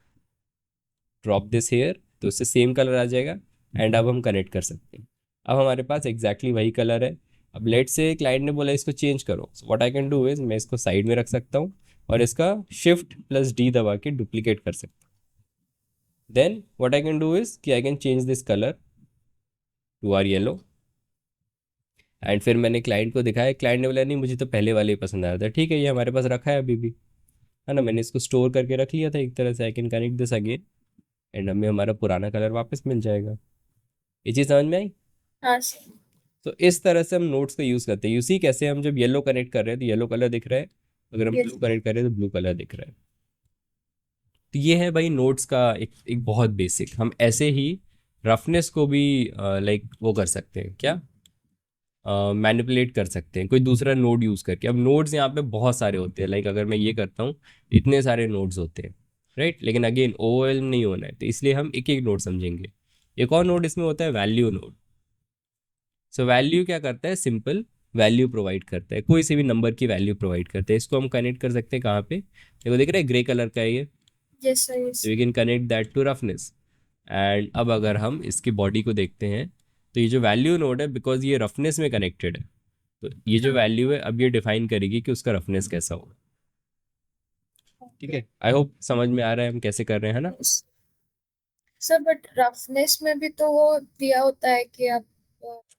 drop this here, तो इससे सेम कलर आ जाएगा। एंड अब हम कनेक्ट कर सकते हैं, अब हमारे पास एग्जैक्टली वही कलर है। अब लेट से क्लाइंट ने बोला इसको चेंज करो, so what I can do is मैं इसको साइड में रख सकता हूँ और इसका Shift+D दबा के डुप्लीकेट कर सकता हूँ। Then what I can do is कि I can change this colour to our yellow. And फिर मैंने क्लाइंट को दिखाया, क्लाइंट ने बोला नहीं मुझे तो पहले वाले ही पसंद आया था। ठीक है, ये हमारे पास रखा है अभी भी, है ना, मैंने इसको स्टोर करके रख लिया था एक तरह से। I can connect this again and हमें हमारा पुराना कलर वापस मिल जाएगा। ये चीज़ समझ में आई? हाँ सर। तो इस तरह से हम नोट्स का यूज़ करते हैं। यू सी कैसे हम जब येलो कनेक्ट कर रहे हैं तो येलो कलर दिख रहा है, अगर हम यस। ब्लू कनेक्ट कर रहे हैं तो ब्लू कलर दिख रहा है। तो ये है भाई नोड्स का एक एक बहुत बेसिक। हम ऐसे ही रफनेस को भी लाइक वो कर सकते हैं क्या, मैनिपुलेट कर सकते हैं कोई दूसरा नोड यूज करके। अब नोड्स यहाँ पे बहुत सारे होते हैं, लाइक अगर मैं ये करता हूँ इतने सारे नोड्स होते हैं, राइट। लेकिन अगेन ओवरवेल्म नहीं होना है, तो इसलिए हम एक एक नोड समझेंगे। एक और नोड इसमें होता है वैल्यू नोड। सो वैल्यू क्या करता है, सिंपल वैल्यू प्रोवाइड करता है, कोई से भी नंबर की वैल्यू प्रोवाइड करता है। इसको हम कनेक्ट कर सकते हैं कहाँ पे, देखो दिख रहा है ग्रे कलर का है ये, yes sir, yes. We can connect that to roughness. And अब अगर हम इसकी बॉडी को देखते हैं, तो ये जो वैल्यू नोड है, बिकॉज ये रफनेस में कनेक्टेड है, तो ये जो हाँ। वैल्यू है अब ये डिफाइन करेगी कि उसका रफनेस कैसा होगा। ठीक है, आई होप समझ में आ रहा है हम कैसे कर रहे हैं, है ना। Yes. सर बट रफनेस में भी तो वो दिया होता है कि आप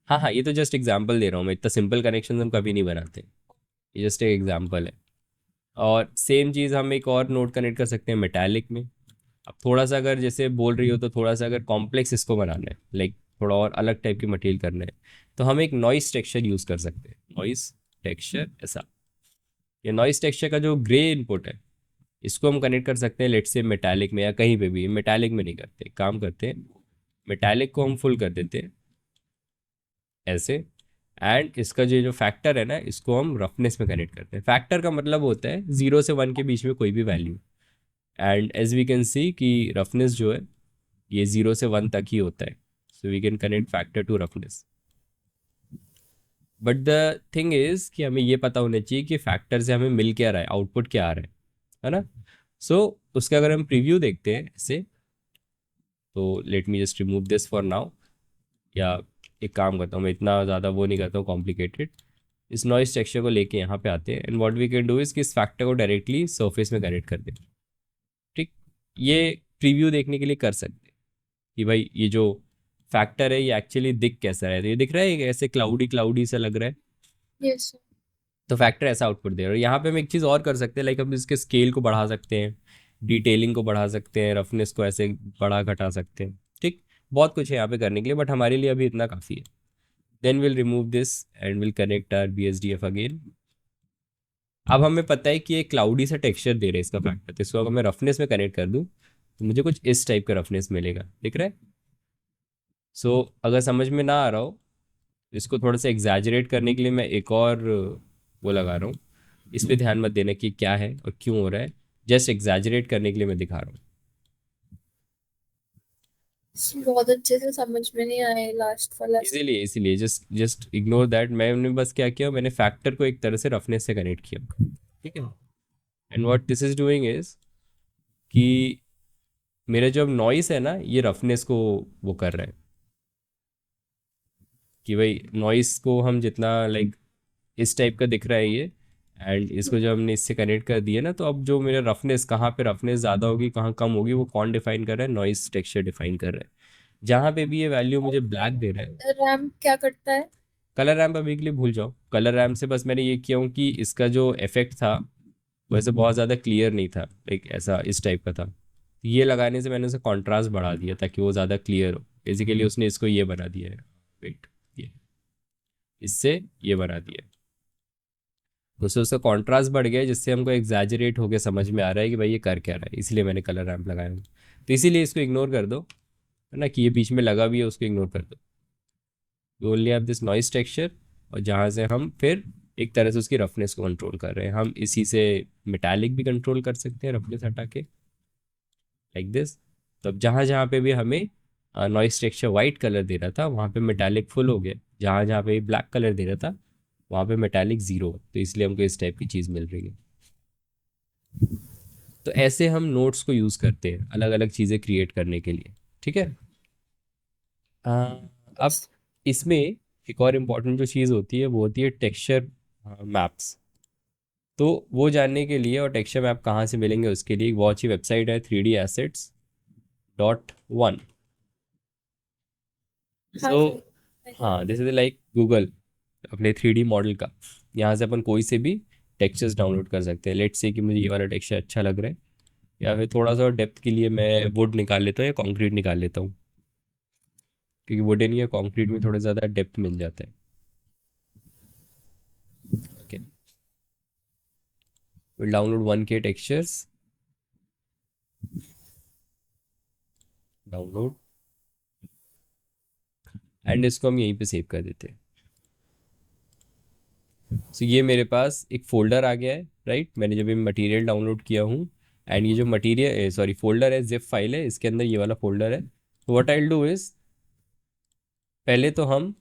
हाँ हाँ, ये तो जस्ट एग्जांपल दे रहा हूँ मैं, इतना सिंपल कनेक्शन हम कभी नहीं बनाते, ये जस्ट एक एग्जांपल है। और सेम चीज़ हम एक और नोड कनेक्ट कर सकते हैं मेटालिक में। अब थोड़ा सा अगर जैसे बोल रही हो, तो थोड़ा सा अगर कॉम्प्लेक्स इसको बनाना है, लाइक थोड़ा और अलग टाइप की मटेरियल करना है, तो हम एक नॉइस टेक्सचर यूज़ कर सकते हैं। नॉइस टेक्सचर ऐसा, ये नॉइस टेक्सचर का जो ग्रे इनपुट है, इसको हम कनेक्ट कर सकते हैं लेट्स से मेटालिक में, या कहीं पे भी। मेटालिक में नहीं करते, काम करते हैं मेटालिक को हम फुल कर देते हैं ऐसे। एंड इसका जो फैक्टर है ना, इसको हम रफनेस में कनेक्ट करते हैं। फैक्टर का मतलब होता है 0 से 1 के बीच में कोई भी value. And as we can see कि रफनेस जो है ये 0 से 1 तक ही होता है, so we can connect factor to roughness. But the thing is कि हमें ये पता होना चाहिए कि फैक्टर से हमें मिल क्या रहा है, आउटपुट क्या आ रहा है ना। सो उसका अगर हम प्रीव्यू देखते हैं ऐसे, तो let me just remove this for now. या एक काम करता हूँ मैं, इतना ज़्यादा वो नहीं करता हूँ कॉम्प्लिकेटेड। इस नॉइस टेक्सचर को लेके यहाँ पे आते हैं, and what we can do is कि इस फैक्टर को डायरेक्टली सरफेस में कनेक्ट कर दें। ठीक, ये प्रीव्यू देखने के लिए कर सकते हैं कि भाई ये जो फैक्टर है ये एक्चुअली दिख कैसा है। तो ये दिख रहा है ऐसे क्लाउडी क्लाउडी सा लग रहा है, यस सर। तो फैक्टर ऐसा आउटपुट दे रहा है। और यहाँ पे हम एक चीज़ और कर सकते हैं, लाइक हम इसके स्केल को बढ़ा सकते हैं, डिटेलिंग को बढ़ा सकते हैं, रफनेस को ऐसे बढ़ा घटा सकते हैं। ठीक, बहुत कुछ है यहाँ पे करने के लिए, बट हमारे लिए अभी इतना काफ़ी है। Then will remove this and will connect our B S D F again. अब हमें पता है कि एक क्लाउडी सा टेक्सचर दे रहे हैं इसका फैक्टर, तो इसको अगर मैं रफनेस में कनेक्ट कर दूँ, तो मुझे कुछ इस टाइप का रफनेस मिलेगा, दिख रहा है। सो अगर समझ में ना आ रहा हो, इसको थोड़ा सा एग्जैजरेट करने के लिए मैं एक और वो लगा रहा हूँ। इस पे ध्यान मत देना कि क्या है और क्यों हो रहा है, जस्ट एग्जैजरेट करने के लिए मैं दिखा रहा हूँ। बहुत अच्छे से समझ में नहीं आए लास्ट वाला। इसीलिए इसीलिए जस्ट जस्ट इग्नोर दैट। मैंने बस क्या किया, मैंने फैक्टर को एक तरह से रफनेस से कनेक्ट किया, ठीक है। And what this is doing is कि मेरा जो अब नॉइस है ना, ये रफनेस को वो कर रहा है कि भाई नॉइस को हम जितना लाइक इस टाइप का दिख रहा है ये, एंड इसको जब हमने इससे कनेक्ट कर दिया ना, तो अब जो मेरा रफनेस, कहाँ पे रफनेस ज़्यादा होगी कहाँ कम होगी, वो कौन डिफाइन कर रहा है, नॉइस टेक्सचर डिफाइन कर रहा है। जहाँ पे भी ये वैल्यू मुझे ब्लैक दे रहा है, रैम क्या करता है? कलर रैम्प अभी के लिए भूल जाओ। कलर रैम्प से बस मैंने ये किया हूँ कि इसका जो इफेक्ट था वैसे बहुत ज़्यादा क्लियर नहीं था, लाइक ऐसा इस टाइप का था। ये लगाने से मैंने उसे कॉन्ट्रास्ट बढ़ा दिया ताकि वो ज़्यादा क्लियर हो। बेसिकली उसने इसको ये बना दिया है, वेट, ये इससे ये बना दिया है, तो उससे उसका कॉन्ट्रास्ट बढ़ गया है, जिससे हमको एग्जैजरेट होकर समझ में आ रहा है कि भाई ये कर क्या रहा है। इसलिए मैंने कलर रैम्प लगाया हूँ। तो इसीलिए इसको इग्नोर कर दो, है ना, कि ये बीच में लगा भी है, उसको इग्नोर कर दो। You only have this noise texture, और जहाँ से हम फिर एक तरह से उसकी रफनेस को कंट्रोल कर रहे हैं। हम इसी से मेटालिक भी कंट्रोल कर सकते हैं रफनेस हटा के, लाइक दिस। तो अब जहाँ जहाँ पे भी हमें नॉइस टेक्सचर वाइट कलर दे रहा था, वहाँ पे मेटालिक फुल हो गया। जहाँ जहाँ पे ब्लैक कलर दे रहा था, वहाँ पे मेटालिक ज़ीरो। तो इसलिए हमको इस टाइप की चीज़ मिल रही है। तो ऐसे हम नोट्स को यूज़ करते हैं अलग अलग चीज़ें क्रिएट करने के लिए, ठीक है। अब इसमें एक और इम्पॉर्टेंट जो चीज़ होती है वो होती है टेक्सचर मैप्स। तो वो जानने के लिए, और टेक्सचर मैप कहाँ से मिलेंगे उसके लिए, एक बहुत अच्छी वेबसाइट है 3dassets.1। हाँ सो सर। हाँ, दिस इज लाइक गूगल अपने 3D मॉडल का। यहाँ से अपन कोई से भी टेक्सचर्स डाउनलोड कर सकते हैं। लेट्स से कि मुझे ये वाला टेक्सचर अच्छा लग रहा है, या फिर थोड़ा सा डेप्थ के लिए मैं वुड निकाल लेता हूँ या कंक्रीट निकाल लेता हूँ, क्योंकि वुडन या कंक्रीट में थोड़ा ज़्यादा डेप्थ मिल जाता है। Okay, will download 1K textures. Download, and इसको हम यहीं पे सेव कर देते हैं। सो ये मेरे पास एक फोल्डर आ गया है, राइट। मैंने जब ये मटेरियल डाउनलोड किया हूँ, एंड ये जो मटेरियल सॉरी फोल्डर है, जिप फाइल है, इसके अंदर ये वाला फोल्डर है। तो what I will do is, पहले तो हम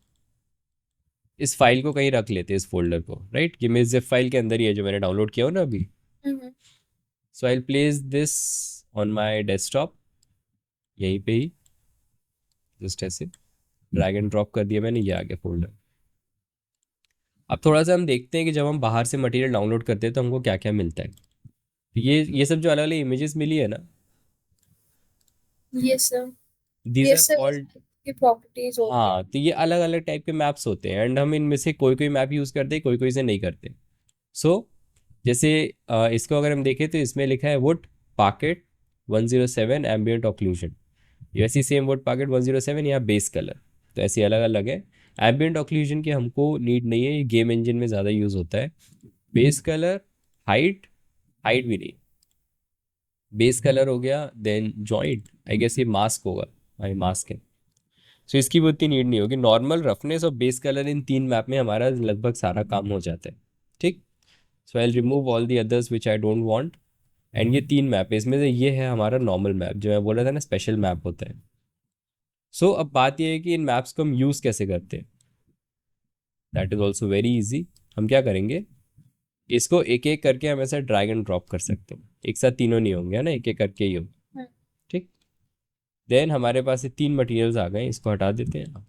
इस फाइल को कहीं रख लेते हैं, इस फोल्डर को, राइट। ये मेरे जिप फाइल के अंदर ही है जो मैंने डाउनलोड किया हो ना अभी। Hmm. So I will place this on my desktop, यहीं पे ही जस्ट ऐसे ड्रैग एंड ड्रॉप कर दिया मैंने, ये आ गया फोल्डर। अब थोड़ा सा हम देखते हैं कि जब हम बाहर से मटेरियल डाउनलोड करते हैं तो हमको क्या क्या मिलता है। तो ये सब जो अलग अलग इमेजेस मिली है ना, ये सब दीज ये आर सब ऑल, इसकी प्रॉपर्टीज होती हाँ, तो ये अलग अलग टाइप के मैप्स होते हैं, एंड हम इनमें से कोई कोई मैप यूज़ करते हैं, कोई कोई से नहीं करते। सो जैसे इसको अगर हम देखें तो इसमें लिखा है वुड पाकेट 107 एम्बियंट ऑक्लूजन। वैसी सेम वुड पाकेट 107 यहाँ बेस कलर, तो ऐसे अलग अलग है। एम्बियंट ऑक्लूजन की हमको नीड नहीं है, ये गेम इंजन में ज़्यादा यूज़ होता है। बेस कलर, हाइट, हाइट भी नहीं, बेस कलर हो गया। देन जॉइंट, आई गेस ये मास्क होगा, हाँ मास्क है। सो इसकी वो इतनी नीड नहीं होगी। नॉर्मल, रफनेस और बेस कलर, इन तीन मैप में हमारा लगभग सारा काम हो जाता है, ठीक। So I remove all the others which I don't want, and ये तीन मैप है, इसमें से ये है हमारा नॉर्मल मैप, जो मैं बोल रहा था ना स्पेशल मैप होता है। सो अब बात ये है कि इन मैप्स को हम यूज़ कैसे करते हैं। That is also very easy. हम क्या करेंगे, इसको एक एक करके हम ऐसा ड्रैग एंड ड्रॉप कर सकते हैं, एक साथ तीनों नहीं होंगे, है ना, एक एक करके ही हो, हैं। ठीक। देन हमारे पास ये तीन मटेरियल्स आ गए, इसको हटा देते हैं।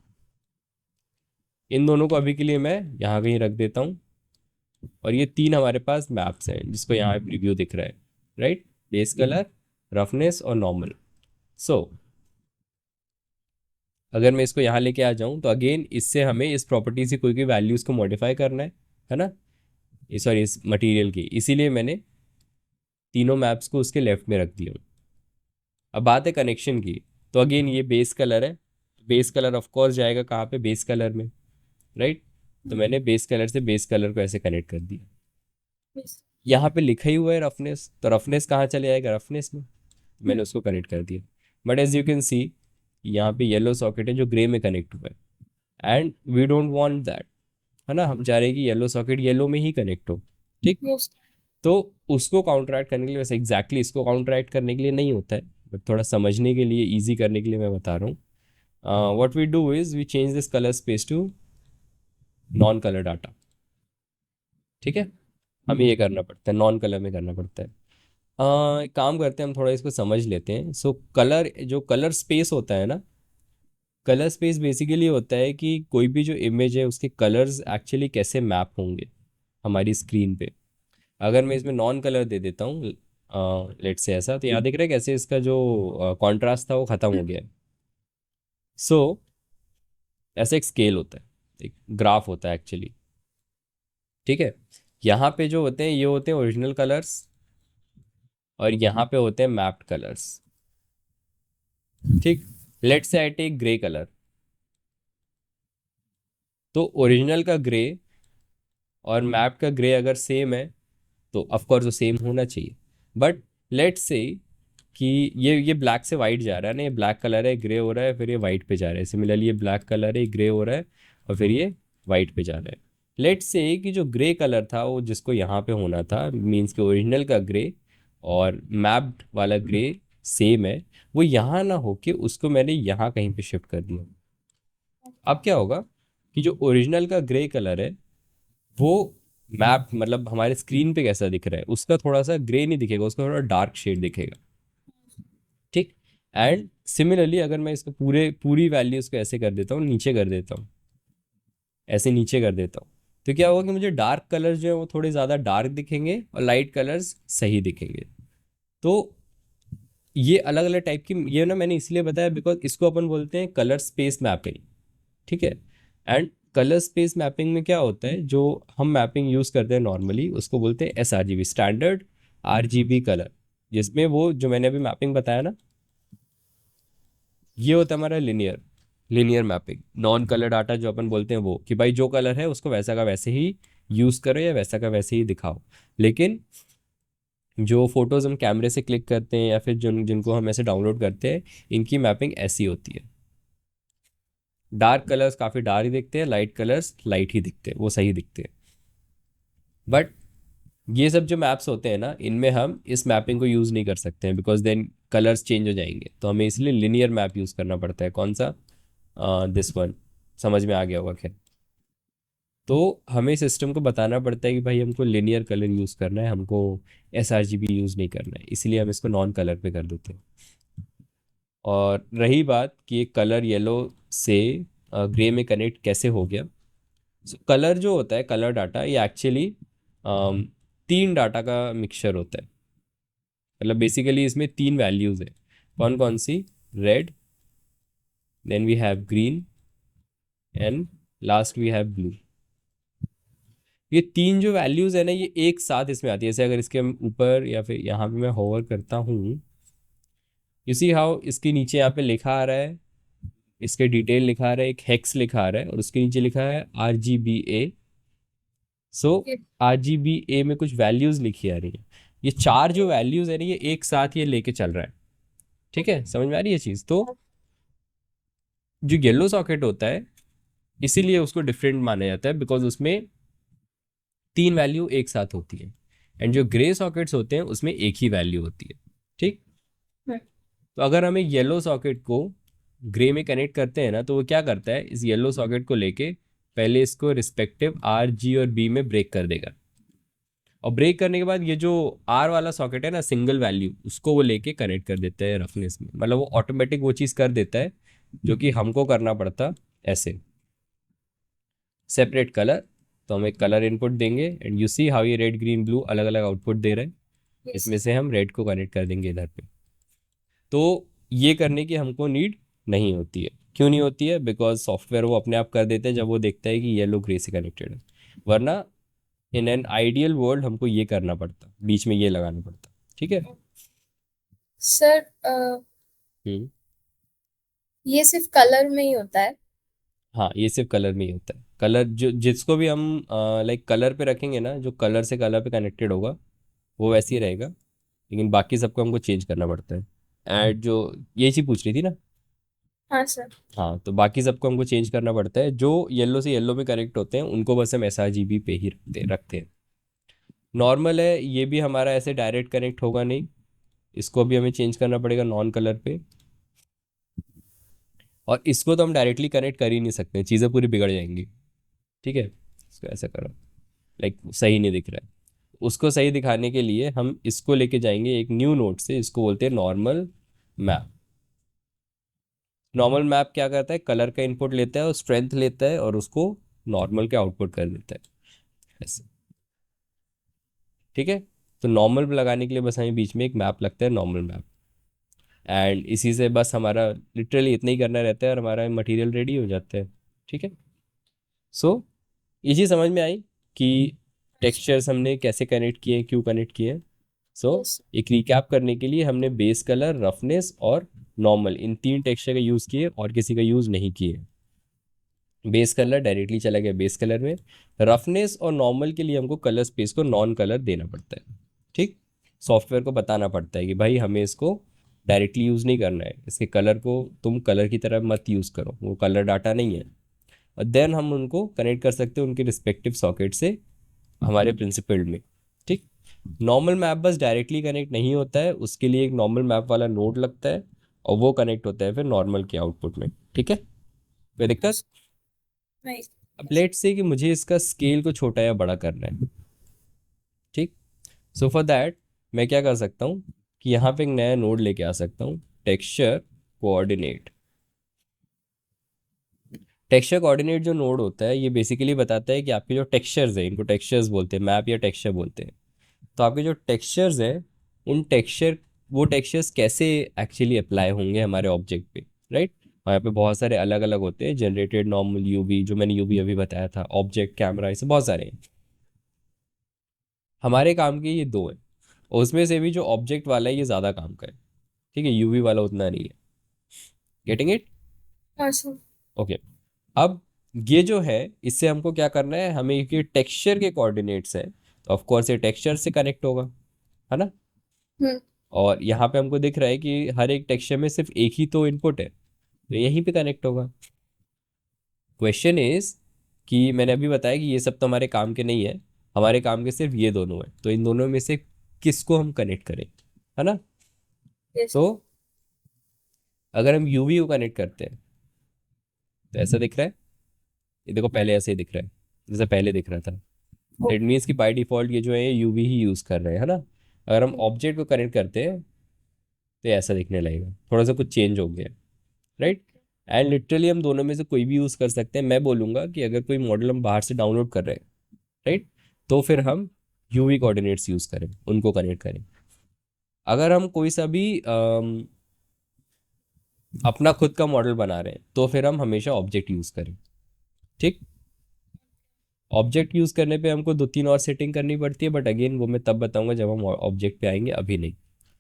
इन दोनों को अभी के लिए मैं यहाँ कहीं रख देता हूँ, और ये तीन हमारे पास मैप्स हैं जिसको यहाँ प्रीव्यू दिख रहा है, राइट। बेस कलर, रफनेस और नॉर्मल। सो अगर मैं इसको यहाँ लेके आ जाऊँ तो अगेन इससे हमें इस प्रॉपर्टी से कोई कोई वैल्यूज़ को मॉडिफाई करना है ना, सॉरी इस मटेरियल की, इसीलिए मैंने तीनों मैप्स को उसके लेफ्ट में रख दिया। अब बात है कनेक्शन की, तो अगेन ये बेस कलर है, बेस कलर ऑफ कोर्स जाएगा कहाँ पे, बेस कलर में, राइट। तो मैंने बेस कलर से बेस कलर को ऐसे कनेक्ट कर दिया। Yes. यहाँ पे लिखा ही हुआ है रफनेस, तो रफनेस कहाँ चले जाएगा, रफनेस में, तो मैंने उसको कनेक्ट कर दिया। But as you can see यहाँ पे येलो सॉकेट है जो ग्रे में कनेक्ट हुआ है, and we don't want that, है ना। हम चाह रहे हैं कि येलो सॉकेट येलो में ही कनेक्ट हो, ठीक। Yes. तो उसको काउंटरैक्ट करने के लिए, वैसे एग्जैक्टली इसको काउंटरैक्ट करने के लिए नहीं होता है, बट थोड़ा समझने के लिए, ईजी करने के लिए मैं बता रहा हूँ। What we do is we change this colour space to non colour data, ठीक है। हमें ये करना पड़ता है, नॉन कलर में करना पड़ता है। एक काम करते हैं, हम थोड़ा इसको समझ लेते हैं। सो कलर, जो कलर स्पेस होता है ना, कलर स्पेस बेसिकली होता है कि कोई भी जो इमेज है उसके कलर्स एक्चुअली कैसे मैप होंगे हमारी स्क्रीन पे। अगर मैं इसमें नॉन कलर दे देता हूँ, लेट से ऐसा, तो यहाँ देख रहे हैं कैसे इसका जो कॉन्ट्रास्ट था वो ख़त्म हो गया है। सो ऐसा एक स्केल होता है, एक ग्राफ होता है एक्चुअली, ठीक है। यहाँ पे जो होते हैं ये होते हैं ओरिजिनल कलर्स, और यहाँ पे होते हैं मैप्ड कलर्स, ठीक। लेट से आई टेक ग्रे कलर, तो ओरिजिनल का ग्रे और मैप का ग्रे अगर सेम है तो ऑफ कोर्स वो सेम होना चाहिए। बट लेट से कि ये ब्लैक से वाइट जा रहा है ना, ये ब्लैक कलर है, ग्रे हो रहा है, फिर ये वाइट पे जा रहा है। सिमिलरली ये ब्लैक कलर है, ग्रे हो रहा है, और फिर ये वाइट पे जा रहा है। लेट से कि जो ग्रे कलर था वो जिसको यहाँ पे होना था, मीन्स कि ओरिजिनल का ग्रे और मैप्ड वाला ग्रे सेम है, वो यहाँ ना हो के उसको मैंने यहाँ कहीं पे शिफ्ट कर दिया। अब क्या होगा कि जो ओरिजिनल का ग्रे कलर है वो मैप, मतलब हमारे स्क्रीन पे कैसा दिख रहा है, उसका थोड़ा सा ग्रे नहीं दिखेगा, उसका थोड़ा डार्क शेड दिखेगा, ठीक। एंड सिमिलरली अगर मैं इसको पूरी वैल्यूज को ऐसे कर देता हूँ, नीचे कर देता हूँ, ऐसे नीचे कर देता हूँ, तो क्या होगा कि मुझे डार्क कलर्स जो है वो थोड़े ज़्यादा डार्क दिखेंगे और लाइट कलर्स सही दिखेंगे। तो ये अलग अलग टाइप की, ये ना मैंने इसलिए बताया बिकॉज इसको अपन बोलते हैं कलर स्पेस मैपिंग, ठीक है। एंड कलर स्पेस मैपिंग में क्या होता है, जो हम मैपिंग यूज़ करते हैं नॉर्मली उसको बोलते हैं SRGB, स्टैंडर्ड RGB कलर, जिसमें वो जो मैंने अभी मैपिंग बताया ना, ये होता है हमारा linear mapping. Non colour data जो अपन बोलते हैं वो, कि भाई जो कलर है उसको वैसा का वैसे ही यूज़ करो या वैसा का वैसे ही दिखाओ। लेकिन जो फोटोज हम कैमरे से क्लिक करते हैं या फिर जिनको हम ऐसे डाउनलोड करते हैं, इनकी मैपिंग ऐसी होती है। डार्क कलर्स काफ़ी डार्क ही दिखते हैं, लाइट कलर्स लाइट ही दिखते हैं, वो सही दिखते हैं। बट ये सब जो मैप्स होते हैं ना, इनमें हम इस मैपिंग को यूज़ नहीं कर सकते हैं, बिकॉज देन कलर्स चेंज हो जाएंगे। तो हमें इसलिए लिनियर मैप यूज़ करना पड़ता है। कौन सा? This one. समझ में आ गया होगा खैर। तो हमें सिस्टम को बताना पड़ता है कि भाई हमको लिनियर कलर यूज़ करना है, हमको S R G B use नहीं करना है, इसलिए हम इसको नॉन कलर पे कर देते हैं। और रही बात कि ये कलर येलो से ग्रे में कनेक्ट कैसे हो गया। कलर जो होता है, कलर डाटा, ये एक्चुअली 3 डाटा का मिक्सचर होता है। मतलब बेसिकली इसमें 3 वैल्यूज़ है। कौन कौन सी? Red, then we have green, and last we have blue. ये 3 जो वैल्यूज़ है ना, ये एक साथ इसमें आती है। जैसे अगर इसके ऊपर या फिर यहाँ पे मैं होवर करता हूँ, यू सी हाउ इसके नीचे यहाँ पे लिखा आ रहा है, इसके डिटेल लिखा आ रहा है, एक हेक्स लिखा आ रहा है और उसके नीचे लिखा है RGBA। सो RGBA में कुछ वैल्यूज़ लिखी आ रही है। ये 4 जो वैल्यूज़ है ना, ये एक साथ ये लेके चल रहा है। ठीक है, समझ में आ रही है चीज़? तो जो येलो सॉकेट होता है, इसीलिए उसको डिफरेंट माना जाता है, बिकॉज उसमें 3 वैल्यू एक साथ होती है। एंड जो ग्रे सॉकेट्स होते हैं उसमें एक ही वैल्यू होती है। ठीक। तो अगर हमें येलो सॉकेट को ग्रे में कनेक्ट करते हैं ना, तो वो क्या करता है, इस येलो सॉकेट को लेके पहले इसको रिस्पेक्टिव R, G और B में ब्रेक कर देगा। और ब्रेक करने के बाद ये जो R वाला सॉकेट है ना, सिंगल वैल्यू, उसको वो लेके कनेक्ट कर देता है रफनेस में। मतलब वो ऑटोमेटिक वो चीज़ कर देता है जो कि हमको करना पड़ता ऐसे। सेपरेट कलर, तो हम एक कलर इनपुट देंगे एंड यू सी हाउ ये रेड ग्रीन ब्लू अलग अलग आउटपुट दे रहे हैं। इसमें से हम रेड को कनेक्ट कर देंगे इधर पे। तो ये करने की हमको नीड नहीं होती है। क्यों नहीं होती है? बिकॉज सॉफ्टवेयर वो अपने आप कर देते हैं जब वो देखता है कि येलो ग्रे से कनेक्टेड है। वरना इन एन आइडियल वर्ल्ड हमको ये करना पड़ता, बीच में ये लगाना पड़ता। ठीक है। सर हम्म। ये सिर्फ कलर में ही होता है? हाँ, ये सिर्फ कलर में ही होता है। कलर जो जिसको भी हम लाइक कलर पे रखेंगे ना, जो कलर से कलर पे कनेक्टेड होगा वो वैसे ही रहेगा। लेकिन बाकी सबको हमको चेंज करना पड़ता है। एंड जो ये चीज़ पूछ रही थी ना, हाँ सर। हाँ, तो बाकी सबको हमको चेंज करना पड़ता है। जो येलो से येलो में कनेक्ट होते हैं उनको बस हम SRGB पे ही रखते हैं। नॉर्मल है, ये भी हमारा ऐसे डायरेक्ट कनेक्ट होगा नहीं, इसको भी हमें चेंज करना पड़ेगा नॉन कलर पे। और इसको तो हम डायरेक्टली कनेक्ट कर ही नहीं सकते, चीज़ें पूरी बिगड़ जाएंगी। ठीक है, इसको ऐसा करो, लाइक सही नहीं दिख रहा है। उसको सही दिखाने के लिए हम इसको लेके जाएंगे एक न्यू नोड से, इसको बोलते हैं नॉर्मल मैप। नॉर्मल मैप क्या करता है, कलर का इनपुट लेता है और स्ट्रेंथ लेता है और उसको नॉर्मल के आउटपुट कर देता है ऐसे। ठीक है। तो नॉर्मल लगाने के लिए बस हमें बीच में एक मैप लगता है, नॉर्मल मैप। एंड इसी से बस हमारा लिटरली इतना ही करना रहता है और हमारा मटेरियल रेडी हो जाता है। ठीक है। सो ये चीज़ समझ में आई कि टेक्सचर्स हमने कैसे कनेक्ट किए, क्यों कनेक्ट किए। So yes. एक रिकैप करने के लिए हमने बेस कलर, रफनेस और नॉर्मल, इन 3 टेक्सचर का यूज़ किए और किसी का यूज़ नहीं किए। बेस कलर डायरेक्टली चला गया बेस कलर में। रफनेस और नॉर्मल के लिए हमको कलर स्पेस को नॉन कलर देना पड़ता है। ठीक। सॉफ्टवेयर को बताना पड़ता है कि भाई हमें इसको डायरेक्टली यूज़ नहीं करना है, इसके कलर को तुम कलर की तरह मत यूज़ करो, वो कलर डाटा नहीं है। और देन हम उनको कनेक्ट कर सकते हैं उनके रिस्पेक्टिव सॉकेट से हमारे प्रिंसिपल में। ठीक। नॉर्मल मैप बस डायरेक्टली कनेक्ट नहीं होता है, उसके लिए एक नॉर्मल मैप वाला नोड लगता है और वो कनेक्ट होता है फिर नॉर्मल के आउटपुट में। ठीक है, कोई दिक्कत? नहीं। अब लेट्स से कि मुझे इसका स्केल को छोटा या बड़ा करना है। ठीक। सो फॉर दैट मैं क्या कर सकता हूँ कि यहाँ पे एक नया नोड लेके आ सकता हूँ, टेक्सचर कोऑर्डिनेट। टेक्सचर कोऑर्डिनेट जो नोड होता है, ये बेसिकली बताता है कि आपके जो टेक्सचर्स हैं, इनको टेक्सचर्स बोलते हैं, मैप या टेक्सचर बोलते हैं। तो आपके जो टेक्सचर्स हैं, उन टेक्सचर वो टेक्सचर्स कैसे एक्चुअली अप्लाई होंगे हमारे ऑब्जेक्ट पे, राइट। वहाँ पे बहुत सारे अलग अलग होते हैं, जनरेटेड, नॉर्मल, यूवी, जो मैंने यूवी अभी बताया था, ऑब्जेक्ट, कैमरा, ऐसे बहुत सारे हैं। हमारे काम के ये 2 हैं और उसमें से भी जो ऑब्जेक्ट वाला है ये ज़्यादा काम का है। ठीक है, यूवी वाला उतना नहीं है। Getting it? हाँ सर। ओके। अब ये जो है, इससे हमको क्या करना है, हमें ये टेक्सचर के कोऑर्डिनेट्स है, तो ऑफ कोर्स ये टेक्सचर से कनेक्ट होगा, है ना। हम्म। और यहाँ पे हमको दिख रहा है कि हर एक टेक्सचर में सिर्फ एक ही तो इनपुट है, तो यहीं पे कनेक्ट होगा। क्वेश्चन इज कि मैंने अभी बताया कि ये सब तो हमारे काम के नहीं है, हमारे काम के सिर्फ ये दोनों है, तो इन दोनों में से किसको हम कनेक्ट करें, है ना। यस। तो अगर हम यूवी को कनेक्ट करते हैं तो ऐसा दिख रहा है, ये देखो पहले ऐसे ही दिख रहा है जैसे पहले दिख रहा था। इट मीन्स कि बाय डिफॉल्ट ये जो है यूवी ही यूज़ कर रहे हैं, है ना। अगर हम ऑब्जेक्ट को कनेक्ट करते हैं तो ये ऐसा दिखने लगेगा, थोड़ा सा कुछ चेंज हो गया, राइट। एंड लिटरली हम दोनों में से कोई भी यूज़ कर सकते हैं। मैं बोलूँगा कि अगर कोई मॉडल हम बाहर से डाउनलोड कर रहे हैं, राइट, तो फिर हम यूवी कोऑर्डिनेट्स यूज़ करें, उनको कनेक्ट करें। अगर हम कोई सा भी अपना खुद का मॉडल बना रहे हैं तो फिर हम हमेशा ऑब्जेक्ट यूज़ करें, ठीक। ऑब्जेक्ट यूज़ करने पे हमको 2-3 और सेटिंग करनी पड़ती है, बट अगेन वो मैं तब बताऊंगा जब हम ऑब्जेक्ट पे आएंगे, अभी नहीं।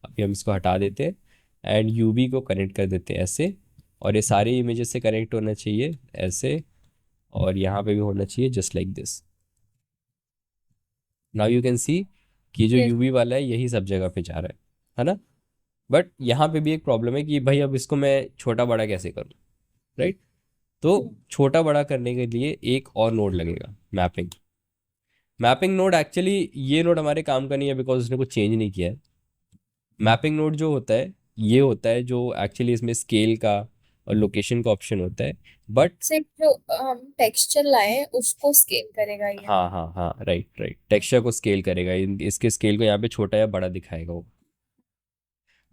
अभी हम इसको हटा देते हैं एंड यूवी को कनेक्ट कर देते हैं ऐसे, और ये सारे इमेजेस से कनेक्ट होना चाहिए ऐसे, और यहाँ पे भी होना चाहिए just like this. Now you can see कि जो यस। यूवी वाला है यही सब जगह पे जा रहा है ना। बट यहाँ पे भी एक प्रॉब्लम है कि भाई अब इसको मैं छोटा बड़ा कैसे करूँ, राइट। तो छोटा बड़ा करने के लिए एक और नोड लगेगा, मैपिंग। मैपिंग नोड एक्चुअली ये नोड हमारे काम का नहीं है बिकॉज उसने कुछ चेंज नहीं किया है। मैपिंग नोड जो होता है ये होता है जो एक्चुअली इसमें स्केल का और लोकेशन का ऑप्शन होता है, बट सिर्फ जो हम टेक्सचर लाए हैं उसको स्केल करेगा ये। हाँ हाँ हाँ, राइट राइट, टेक्सचर को स्केल करेगा, इसके स्केल को यहाँ पे छोटा या बड़ा दिखाएगा वो।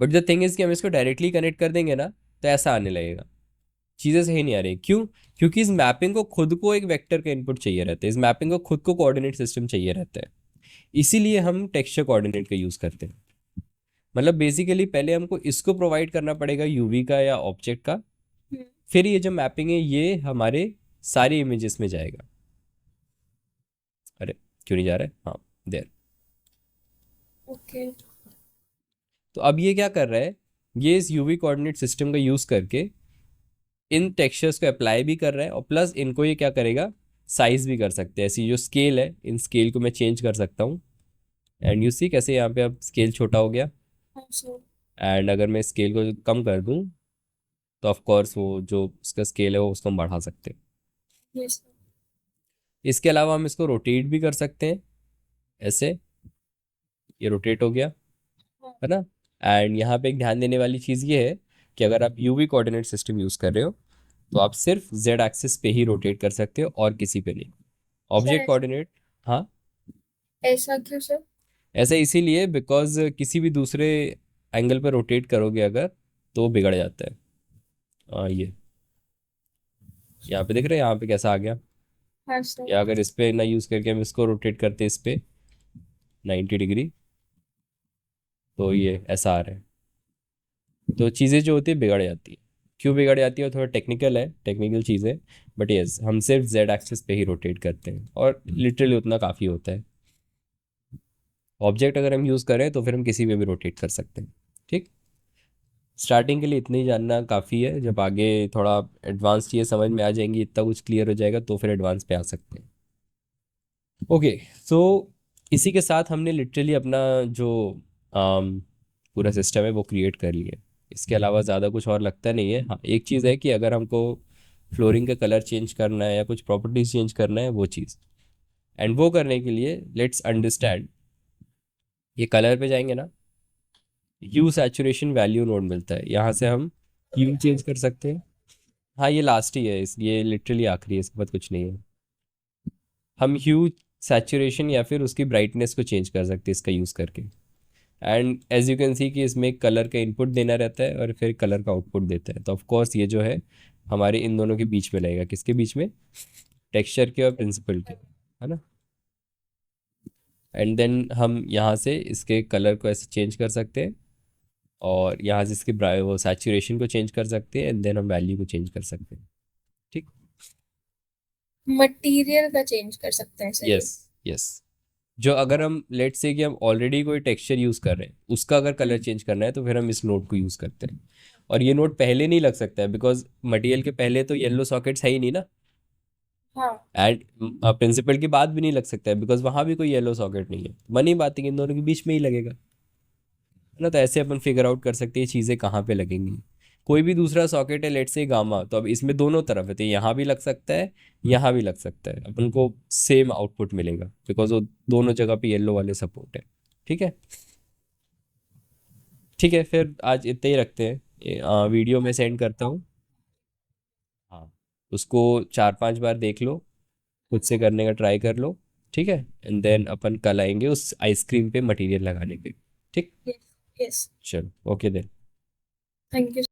बट द थिंग इज कि हम इसको डायरेक्टली कनेक्ट कर देंगे ना तो ऐसा आने लगेगा, चीज़ें सही नहीं आ रही। क्यों? क्योंकि इस मैपिंग को खुद को एक वेक्टर का इनपुट चाहिए रहता है, इस मैपिंग को खुद को कोऑर्डिनेट सिस्टम चाहिए रहता है, इसीलिए हम टेक्सचर कोऑर्डिनेट का यूज़ करते हैं। मतलब बेसिकली पहले हमको इसको प्रोवाइड करना पड़ेगा यूवी का या ऑब्जेक्ट का, हम्म। फिर ये जो मैपिंग है ये हमारे सारी इमेजेस में जाएगा। अरे क्यों नहीं जा रहा है, हाँ देर। ओके। तो अब ये क्या कर रहा है, ये इस यूवी कोऑर्डिनेट सिस्टम का यूज़ करके इन टेक्सचर्स को अप्लाई भी कर रहा है, और प्लस इनको ये क्या करेगा, साइज भी कर सकते हैं। ऐसी जो स्केल है, इन स्केल को मैं चेंज कर सकता हूँ, एंड यू सी कैसे यहाँ पे अब स्केल छोटा हो गया। हाँ सर। एंड अगर मैं स्केल को कम कर दूँ तो ऑफ कोर्स वो जो उसका स्केल है वो उसको हम बढ़ा सकते हैं। यस। इसके अलावा हम इसको रोटेट भी कर सकते हैं ऐसे, ये रोटेट हो गया, हाँ। है ना। एंड यहाँ पे एक ध्यान देने वाली चीज़ ये है कि अगर आप यूवी कोऑर्डिनेट सिस्टम यूज़ कर रहे हो तो आप सिर्फ जेड एक्सिस पे ही रोटेट कर सकते हो और किसी पे नहीं। सर ऑब्जेक्ट कोऑर्डिनेट, हाँ, ऐसा क्यों सर? ऐसा इसीलिए बिकॉज किसी भी दूसरे एंगल पर रोटेट करोगे अगर तो वो बिगड़ जाता है। ये यहाँ पे देख रहे हैं यहाँ पे कैसा आ गया, हाँ सर। या अगर इस पे ना यूज़ करके हम इसको रोटेट करते इस पे 90 डिग्री, तो ये ऐसा आ रहा है। तो चीज़ें जो होती है बिगड़ जाती है। क्यों बिगड़ जाती है, थोड़ा टेक्निकल है, टेक्निकल चीज़ें, बट यस हम सिर्फ जेड एक्सिस पे ही रोटेट करते हैं और लिटरली उतना काफ़ी होता है। ऑब्जेक्ट अगर हम यूज़ करें तो फिर हम किसी पे भी रोटेट कर सकते हैं, ठीक। स्टार्टिंग के लिए इतना ही जानना काफ़ी है, जब आगे थोड़ा एडवांस चीज़ें समझ में आ जाएंगी, इतना कुछ क्लियर हो जाएगा तो फिर एडवांस पे आ सकते हैं। ओके, सो इसी के साथ हमने लिटरली अपना जो आम, पूरा सिस्टम है वो क्रिएट कर लिया। इसके अलावा ज़्यादा कुछ और लगता नहीं है। हाँ एक चीज़ है कि अगर हमको फ्लोरिंग का कलर चेंज करना है या कुछ प्रॉपर्टीज चेंज करना है वो चीज़, एंड वो करने के लिए लेट्स अंडरस्टैंड, ये कलर पे जाएंगे ना, ह्यू सैचुरेशन वैल्यू नोड मिलता है, यहाँ से हम ह्यू चेंज कर सकते हैं। हाँ ये लास्ट ही है, इस ये लिटरली आखिरी है, इसके बाद कुछ नहीं है। हम ह्यू सैचुरेशन या फिर उसकी ब्राइटनेस को चेंज कर सकते हैं इसका यूज़ करके। And as you can see कि इसमें कलर का इनपुट देना रहता है और फिर कलर का आउटपुट देता है, तो ऑफ कोर्स ये जो है हमारे इन दोनों के बीच में लगेगा, किसके बीच में, टेक्सचर के और प्रिंसिपल के, है ना। एंड देन हम यहाँ से इसके कलर को ऐसे चेंज कर सकते हैं, और यहाँ से इसके वो सैचुरेशन को चेंज कर सकते हैं, एंड देन हम वैल्यू को चेंज कर सकते हैं, ठीक। मटेरियल का चेंज कर सकते हैं सर ये? यस यस, जो अगर हम लेट से कि हम ऑलरेडी कोई टेक्सचर यूज़ कर रहे हैं उसका अगर कलर चेंज करना है तो फिर हम इस नोट को यूज़ करते हैं। और ये नोट पहले नहीं लग सकता है बिकॉज मटेरियल के पहले तो येलो सॉकेट्स है ही नहीं ना, हाँ। एंड प्रिंसिपल की बात भी नहीं लग सकता है बिकॉज वहाँ भी कोई येलो सॉकेट नहीं है। बनी बात है कि इन दोनों के बीच में ही लगेगा। है ना। तो ऐसे अपन फिगर आउट कर सकते हैं चीज़ें कहाँ पे लगेंगी। कोई भी दूसरा सॉकेट है, लेट्स से गामा, तो अब इसमें दोनों तरफ है, तो यहाँ भी लग सकता है, यहाँ भी लग सकता है, अपन को सेम आउटपुट मिलेगा बिकॉज वो दोनों जगह पे येलो वाले सपोर्ट है। ठीक है। ठीक है, फिर आज इतना ही रखते हैं। वीडियो में सेंड करता हूँ। हाँ, उसको 4-5 बार देख लो, खुद से करने का ट्राई कर लो। ठीक है, एंड देन अपन कल आएंगे उस आइसक्रीम पे मटेरियल लगाने के। ठीक। यस। चलो, ओके देन। Thank you.